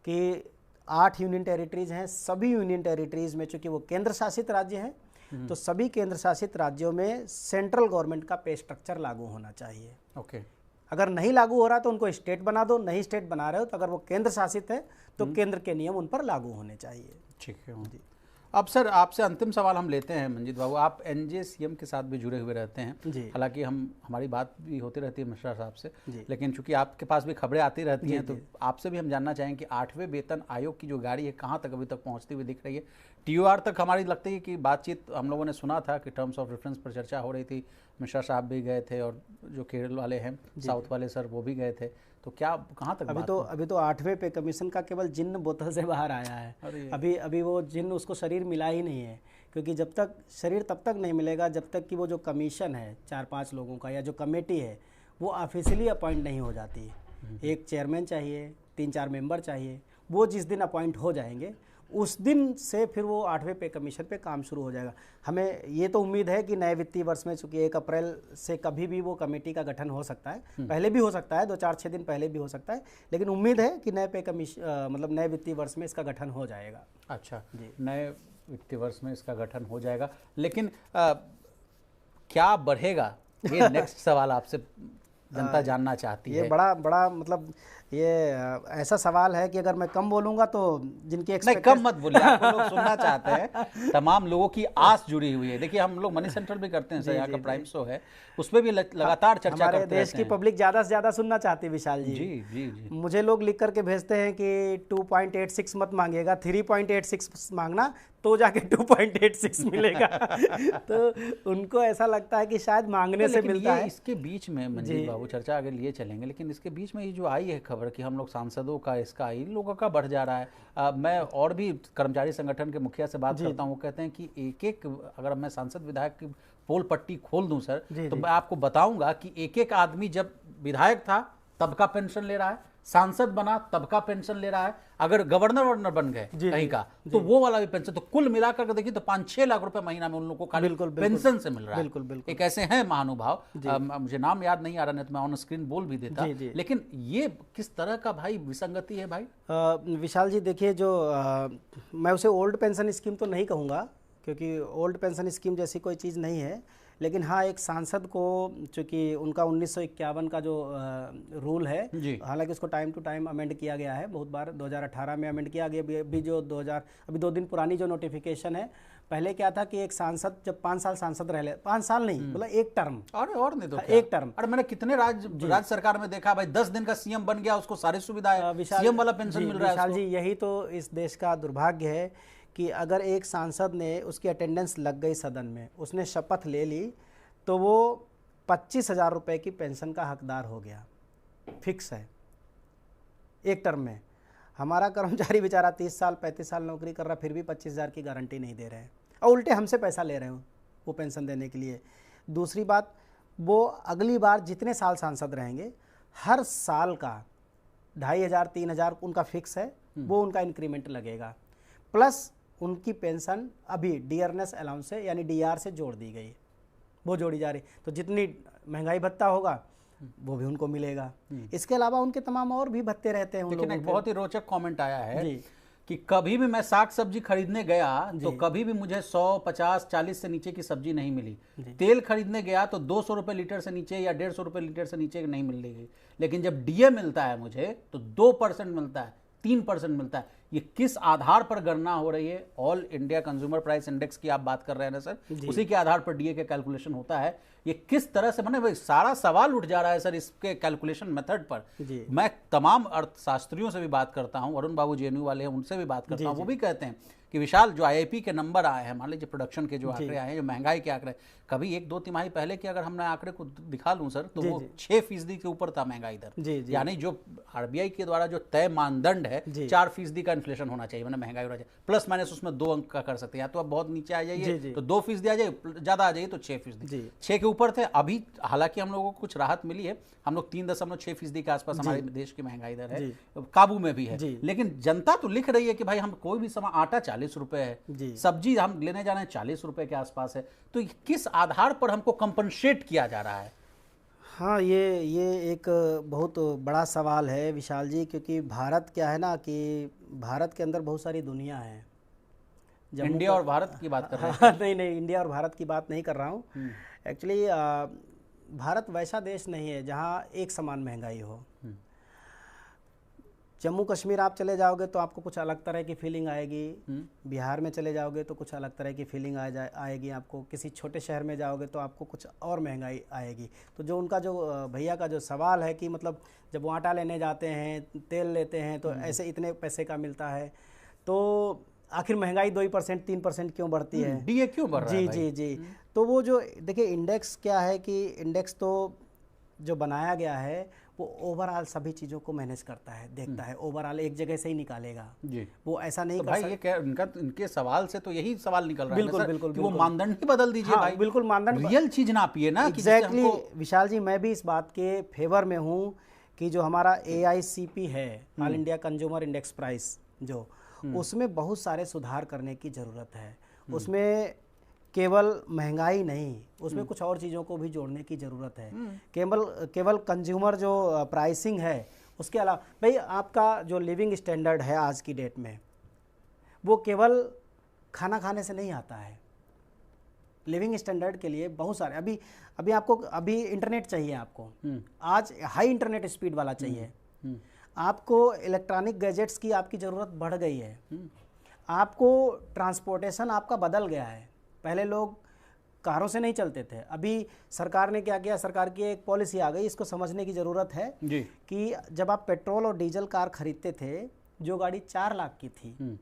कि 8 यूनियन टेरिटरीज़ हैं, सभी यूनियन टेरिटरीज़ में चूँकि वो केंद्र शासित राज्य हैं तो सभी केंद्र शासित राज्यों में सेंट्रल गवर्नमेंट का पे स्ट्रक्चर लागू होना चाहिए। ओके। अगर नहीं लागू हो रहा तो उनको स्टेट बना दो, नहीं स्टेट बना रहे हो तो अगर वो केंद्र शासित है तो केंद्र के नियम उन पर लागू होने चाहिए। ठीक है जी। अब सर आपसे अंतिम सवाल हम लेते हैं मंजीत बाबू, आप एनजेसीएम के साथ भी जुड़े हुए रहते हैं, हालांकि हमारी बात भी होती रहती है मिश्रा साहब से, लेकिन चूंकि आपके पास भी खबरें आती रहती हैं तो आपसे भी हम जानना चाहेंगे कि 8वें वेतन आयोग की जो गाड़ी है कहाँ तक अभी तक पहुँचती हुई दिख रही है। TOR तक हमारी लगती है कि बातचीत हम लोगों ने सुना था कि टर्म्स ऑफ रेफरेंस पर चर्चा हो रही थी, मिश्रा साहब भी गए थे और जो केरल वाले हैं साउथ वाले सर वो भी गए थे, तो क्या कहाँ तक अभी तो 8वें पे कमीशन का केवल जिन्न बोतल से बाहर आया है। अभी वो जिन्न उसको शरीर मिला ही नहीं है, क्योंकि जब तक शरीर तब तक नहीं मिलेगा जब तक कि वो जो कमीशन है 4-5 लोगों का या जो कमेटी है वो ऑफिशियली अपॉइंट नहीं हो जाती। एक चेयरमैन चाहिए, 3-4 मेंबर चाहिए, वो जिस दिन अपॉइंट हो जाएंगे उस दिन से फिर वो 8वें पे कमीशन पे काम शुरू हो जाएगा। हमें ये तो उम्मीद है कि नए वित्तीय वर्ष में, चूँकि 1 अप्रैल से कभी भी वो कमेटी का गठन हो सकता है, पहले भी हो सकता है, 2-4-6 दिन पहले भी हो सकता है, लेकिन उम्मीद है कि नए पे कमीशन मतलब नए वित्तीय वर्ष में इसका गठन हो जाएगा। अच्छा जी, नए वित्तीय वर्ष में इसका गठन हो जाएगा, लेकिन क्या बढ़ेगा, ये नेक्स्ट सवाल आपसे जनता जानना चाहती है। ये बड़ा मतलब ये ऐसा सवाल है कि अगर मैं कम बोलूंगा तो जिनकी नहीं, कम मत बोलिए, आपको लोग सुनना चाहते हैं, तमाम लोगों की आस जुड़ी हुई है। देखिए हम लोग मनी सेंट्रल भी करते हैं सर, यहाँ का प्राइम शो है, उसमें भी लगातार चर्चा करते हैं। हमारे देश की पब्लिक ज़्यादा से ज़्यादा सुनना चाहती है विशाल जी। जी जी जी। मुझे लोग लिख करके भेजते हैं कि 2.86 मत मांगिएगा, 3.86 मांगना तो जाके 2.86 मिलेगा। तो उनको ऐसा लगता है कि शायद मांगने से मिलता है। इसके बीच में मंजीत बाबू चर्चा आगे लिए चलेंगे, लेकिन इसके बीच में ये जो आई है खबर कि हम लोग सांसदों का इसका इन लोगों का बढ़ जा रहा है। मैं और भी कर्मचारी संगठन के मुखिया से बात करता हूँ, वो कहते हैं कि एक अगर मैं सांसद विधायक की पोल पट्टी खोल दूं सर तो मैं आपको बताऊंगा कि एक आदमी जब विधायक था तब का पेंशन ले रहा है, सांसद बना तब का पेंशन ले रहा है, अगर गवर्नर वर्नर बन गए कहीं का तो वो वाला भी पेंशन। तो कुल मिलाकर देखिए तो 5-6 लाख रुपए महीना में उन लोगों को खाली पेंशन से मिल रहा है। बिल्कुल बिल्कुल। एक ऐसे हैं महानुभाव, मुझे नाम याद नहीं आ रहा, नहीं तो मैं ऑन स्क्रीन बोल भी देता। लेकिन ये किस तरह का भाई विसंगति है भाई? विशाल जी देखिए, जो मैं उसे ओल्ड पेंशन स्कीम तो नहीं कहूँगा, क्योंकि ओल्ड पेंशन स्कीम जैसी कोई चीज़ नहीं है। लेकिन हाँ, एक सांसद को, चूँकि उनका 1951 का जो रूल है, हालांकि उसको टाइम टू टाइम अमेंड किया गया है बहुत बार, 2018 में अमेंड किया गया। अभी जो 2 दिन पुरानी जो नोटिफिकेशन है, पहले क्या था कि एक सांसद जब 5 साल सांसद रह ले, 5 साल नहीं मतलब एक टर्म, और नहीं तो एक टर्म। अरे मैंने कितने राज्य सरकार में देखा भाई, 10 दिन का सीएम बन गया, उसको सारी सुविधाएं, सीएम वाला पेंशन मिल रहा है। विशाल जी, यही तो इस देश का दुर्भाग्य है कि अगर एक सांसद ने, उसकी अटेंडेंस लग गई सदन में, उसने शपथ ले ली, तो वो 25,000 रुपये की पेंशन का हकदार हो गया, फिक्स है एक टर्म में। हमारा कर्मचारी बेचारा 30 साल 35 साल नौकरी कर रहा, फिर भी 25,000 की गारंटी नहीं दे रहे हैं, और उल्टे हमसे पैसा ले रहे हो वो पेंशन देने के लिए। दूसरी बात, वो अगली बार जितने साल सांसद रहेंगे, हर साल का 2,500 3,000 उनका फिक्स है, वो उनका इंक्रीमेंट लगेगा, प्लस उनकी पेंशन अभी डियरनेस अलाउंस से यानी डीआर से जोड़ दी गई, वो जोड़ी जा रही। तो जितनी महंगाई भत्ता होगा वो भी उनको मिलेगा। इसके अलावा उनके तमाम और भी भत्ते रहते हैं। लेकिन एक बहुत ही रोचक कमेंट आया है कि कभी भी मैं साग सब्जी खरीदने गया तो कभी भी मुझे 100, 50, 40 से नीचे की सब्जी नहीं मिली। तेल खरीदने गया तो 200 रुपए लीटर से नीचे या 150 रुपए लीटर से नीचे नहीं मिल रही। लेकिन जब डीए मिलता है मुझे तो 2% मिलता है, 3% मिलता है। ये किस आधार पर गणना हो रही है? All India consumer price index की आप बात कर रहे हैं ना सर, उसी के आधार पर डीए के कैलकुलेशन होता है। ये किस तरह से बने, भाई सारा सवाल उठ जा रहा है सर इसके कैलकुलेशन मेथड पर। मैं तमाम अर्थशास्त्रियों से भी बात करता हूं, अरुण बाबू जेएनयू वाले हैं, उनसे भी बात करता हूं, वो भी कहते हैं कि विशाल जो आईआईपी के नंबर आए हैं, मान लीजिए प्रोडक्शन के जो आंकड़े आए हैं, जो महंगाई के आंकड़े, कभी 1-2 तिमाही पहले के अगर हमने आंकड़े को दिखा लूं सर, तो वो 6% के ऊपर था महंगाई दर। यानी जो आरबीआई के द्वारा जो तय मानदंड है 4% का इन्फ्लेशन होना चाहिए, मैंने महंगाई होना चाहिए, प्लस माइनस उसमें 2 अंक का कर सकते हैं। या तो आप बहुत नीचे आ जाइए तो 2% आ जाइए, ज्यादा आ जाइए तो 6%। 6 के ऊपर थे। अभी हालांकि हम लोगों को कुछ राहत मिली है, हम लोग 3.6% के आसपास हमारे देश की महंगाई दर है, काबू में भी है। लेकिन जनता तो लिख रही है कि भाई हम कोई भी सामान, आटा 40 रुपए है, सब्जी हम लेने जा रहे हैं 40 रुपए के आसपास है, तो किस आधार पर हमको कंपनसेट किया जा रहा है? हाँ, ये एक बहुत बड़ा सवाल है विशाल जी, क्योंकि भारत क्या है ना कि भारत के अंदर बहुत सारी दुनिया है। इंडिया और भारत की बात कर रहे हैं? नहीं, इंडिया और भारत की बात नहीं कर रहा हूँ। एक्चुअली भारत वैसा देश नहीं है जहाँ एक समान महंगाई हो। जम्मू कश्मीर आप चले जाओगे तो आपको कुछ अलग तरह की फीलिंग आएगी, बिहार में चले जाओगे तो कुछ अलग तरह की फीलिंग आएगी आपको, किसी छोटे शहर में जाओगे तो आपको कुछ और महंगाई आएगी। तो जो उनका जो भैया का जो सवाल है कि मतलब जब वो आटा लेने जाते हैं, तेल लेते हैं, तो ऐसे इतने पैसे का मिलता है, तो आखिर महंगाई 2% 3% क्यों बढ़ती है, डीए क्यों बढ़ रहा है? जी। तो वो जो देखिए इंडेक्स क्या है कि इंडेक्स तो जो बनाया गया है वो ओवरऑल सभी चीज़ों को मैनेज करता है, देखता है, ओवरऑल एक जगह से ही निकालेगा जी। वो ऐसा नहीं तो भाई ये क्या इनके सवाल से तो यही सवाल निकल रहा है बिल्कुल, बिल्कुल, कि वो मानदंड ही बदल दीजिए। भाई बिल्कुल, मानदंड रियल चीज नापिए ना। एग्जैक्टली विशाल जी, मैं भी इस बात के फेवर में हूँ कि जो हमारा AICP है, all India consumer index price, जो उसमें बहुत सारे सुधार करने की ज़रूरत है। उसमें केवल महंगाई नहीं, उसमें कुछ और चीज़ों को भी जोड़ने की ज़रूरत है। केवल कंज्यूमर जो प्राइसिंग है, उसके अलावा भाई आपका जो लिविंग स्टैंडर्ड है आज की डेट में, वो केवल खाना खाने से नहीं आता है। लिविंग स्टैंडर्ड के लिए बहुत सारे अभी आपको इंटरनेट चाहिए, आपको आज हाई इंटरनेट स्पीड वाला चाहिए, आपको इलेक्ट्रॉनिक गैजेट्स की आपकी ज़रूरत बढ़ गई है, आपको ट्रांसपोर्टेशन आपका बदल गया है। पहले लोग कारों से नहीं चलते थे, अभी सरकार ने क्या किया, सरकार की एक पॉलिसी आ गई, इसको समझने की ज़रूरत है जी। कि जब आप पेट्रोल और डीजल कार खरीदते थे, जो गाड़ी 4 लाख की थी,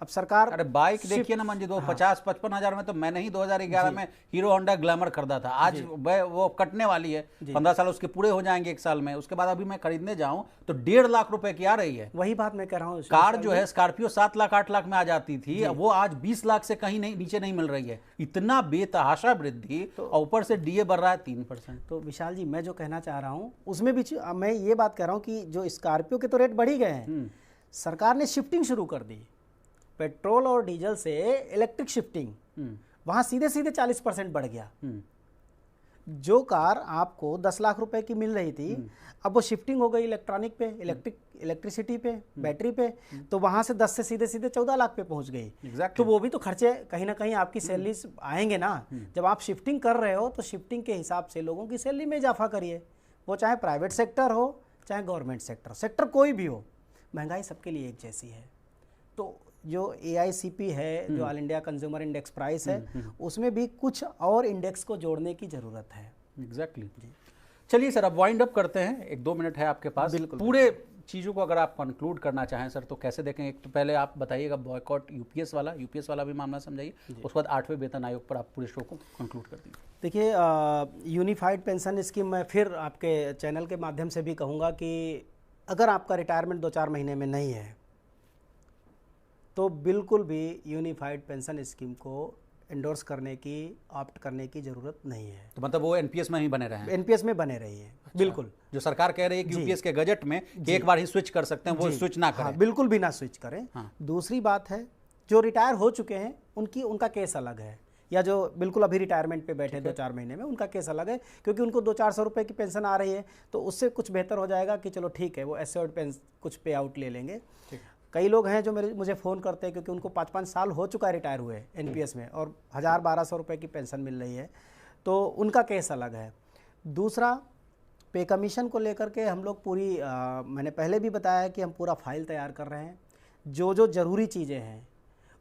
अब सरकार, अरे बाइक देखिए ना मंजित, वो 50-55 हजार में तो मैंने ही 2011 में हीरो होंडा ग्लैमर खरीदा था। आज वो कटने वाली है, 15 साल उसके पूरे हो जाएंगे 1 साल में, उसके बाद अभी मैं खरीदने जाऊं तो 1.5 लाख रुपए की आ रही है। वही बात मैं कह रहा हूँ। कार जो है स्कॉर्पियो 7 लाख 8 लाख में आ जाती थी, वो आज 20 लाख से कहीं नहीं नीचे नहीं मिल रही है। इतना बेतहाशा वृद्धि, और ऊपर से डीए बढ़ रहा है 3%। तो विशाल जी, मैं जो कहना चाह रहा हूँ उसमें भी मैं ये बात कह रहा हूँ कि जो स्कॉर्पियो के तो रेट बढ़ ही गए हैं, सरकार ने शिफ्टिंग शुरू कर दी पेट्रोल और डीजल से इलेक्ट्रिक शिफ्टिंग, वहां सीधे सीधे 40% बढ़ गया। जो कार आपको 10 लाख रुपए की मिल रही थी, अब वो शिफ्टिंग हो गई इलेक्ट्रॉनिक पे, इलेक्ट्रिसिटी पे, बैटरी पे, तो वहां से 10 से सीधे सीधे 14 लाख पे पहुंच गई। तो वो भी तो खर्चे कहीं ना कहीं आपकी सैलरी आएंगे ना। जब आप शिफ्टिंग कर रहे हो तो शिफ्टिंग के हिसाब से लोगों की सैलरी में इजाफा करिए, वो चाहे प्राइवेट सेक्टर हो चाहे गवर्नमेंट सेक्टर कोई भी हो, महंगाई सबके लिए एक जैसी है। तो जो AICP है, जो all India consumer index price है, उसमें भी कुछ और इंडेक्स को जोड़ने की जरूरत है। एग्जैक्टली। चलिए सर, अब वाइंड अप करते हैं, 1-2 मिनट है आपके पास। बिल्कुल। पूरे चीज़ों को अगर आप कंक्लूड करना चाहें सर तो कैसे देखें? एक तो पहले आप बताइएगा बॉयकॉट यूपीएस वाला भी मामला समझाइए, उसके बाद 8वें वेतन आयोग पर आप पूरे शो को कंक्लूड कर दीजिए। देखिए, यूनिफाइड पेंशन स्कीम मैं फिर आपके चैनल के माध्यम से भी कहूँगा कि अगर आपका रिटायरमेंट 2-4 महीने में नहीं है तो बिल्कुल भी यूनिफाइड पेंशन स्कीम को एंडोर्स करने की, ऑप्ट करने की जरूरत नहीं है। तो मतलब वो एनपीएस में ही बने रहे हैं? एनपीएस में बने रहिए। अच्छा। बिल्कुल। जो सरकार कह रही है कि यूपीएस के गजट में कि एक बार ही स्विच कर सकते हैं, वो स्विच ना करें। हाँ, बिल्कुल भी ना स्विच करें। हाँ। दूसरी बात है, जो रिटायर हो चुके हैं उनका केस अलग है, या जो बिल्कुल अभी रिटायरमेंट पे बैठे 2-4 महीने में, उनका केस अलग है, क्योंकि उनको 200-400 रुपये की पेंशन आ रही है, तो उससे कुछ बेहतर हो जाएगा कि चलो ठीक है, वो एश्योर्ड पेंशन कुछ पे आउट ले लेंगे। कई लोग हैं जो मुझे फ़ोन करते हैं क्योंकि उनको 5-5 साल हो चुका है रिटायर हुए एनपीएस में, और 1000-1200 रुपये की पेंशन मिल रही है, तो उनका केस अलग है। दूसरा, पे कमीशन को लेकर के हम लोग पूरी मैंने पहले भी बताया कि हम पूरा फाइल तैयार कर रहे हैं। जो जो ज़रूरी चीज़ें हैं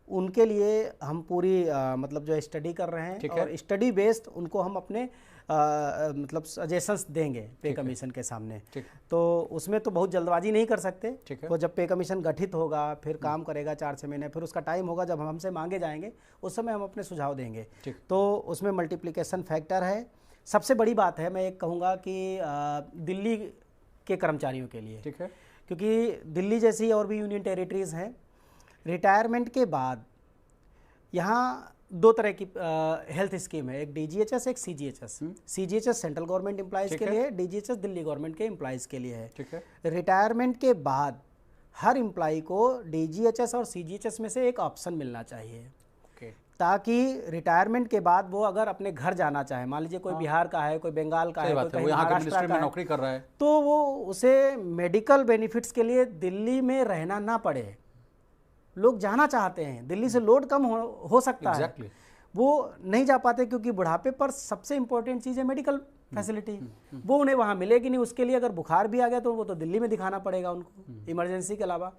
उनके लिए हम पूरी मतलब जो स्टडी कर रहे हैं, और स्टडी बेस्ड उनको हम अपने मतलब सजेशंस देंगे पे कमीशन के सामने। तो उसमें तो बहुत जल्दबाजी नहीं कर सकते। वो जब पे कमीशन गठित होगा, फिर काम करेगा 4-6 महीने, फिर उसका टाइम होगा जब हम हमसे मांगे जाएंगे, उस समय हम अपने सुझाव देंगे। तो उसमें मल्टीप्लिकेशन फैक्टर है। सबसे बड़ी बात है, मैं एक कहूँगा कि दिल्ली के कर्मचारियों के लिए, ठीक है, क्योंकि दिल्ली जैसी और भी यूनियन टेरिटरीज़ हैं, रिटायरमेंट के बाद यहाँ 2 तरह की हेल्थ स्कीम है, एक DGHS, एक CGHS। CGHS central government employees के लिए, DGHS दिल्ली गवर्नमेंट के एम्प्लॉयज़ के लिए है। ठीक है। रिटायरमेंट के बाद हर एम्प्लॉय को DGHS और CGHS में से एक ऑप्शन मिलना चाहिए, ताकि रिटायरमेंट के बाद वो अगर अपने घर जाना चाहे, मान लीजिए कोई बिहार का है, कोई बंगाल का है, कोई कहीं महाराष्ट्र का नौकरी कर रहा है, तो वो उसे मेडिकल बेनिफिट्स के लिए दिल्ली में रहना ना पड़े। लोग जाना चाहते हैं, दिल्ली से लोड कम हो सकता है, वो नहीं जा पाते क्योंकि बुढ़ापे पर सबसे इंपॉर्टेंट चीज़ है मेडिकल फैसिलिटी, वो उन्हें वहाँ मिलेगी नहीं। उसके लिए अगर बुखार भी आ गया तो वो तो दिल्ली में दिखाना पड़ेगा उनको, इमरजेंसी के अलावा।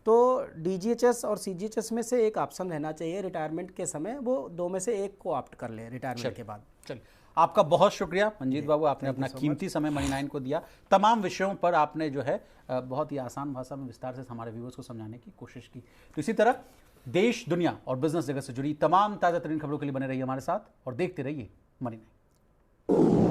तो DGHS और CGHS में से एक ऑप्शन रहना चाहिए रिटायरमेंट के समय, वो 2 में से एक को ऑप्ट कर ले रिटायरमेंट के बाद। चलिए, आपका बहुत शुक्रिया मंजीत बाबू, आपने अपना कीमती समय मनी 9 को दिया। तमाम विषयों पर आपने जो है बहुत ही आसान भाषा में विस्तार से हमारे व्यूअर्स को समझाने की कोशिश की। तो इसी तरह देश, दुनिया और बिजनेस जगत से जुड़ी तमाम ताज़ा तरीन खबरों के लिए बने रहिए हमारे साथ और देखते रहिए मनी 9।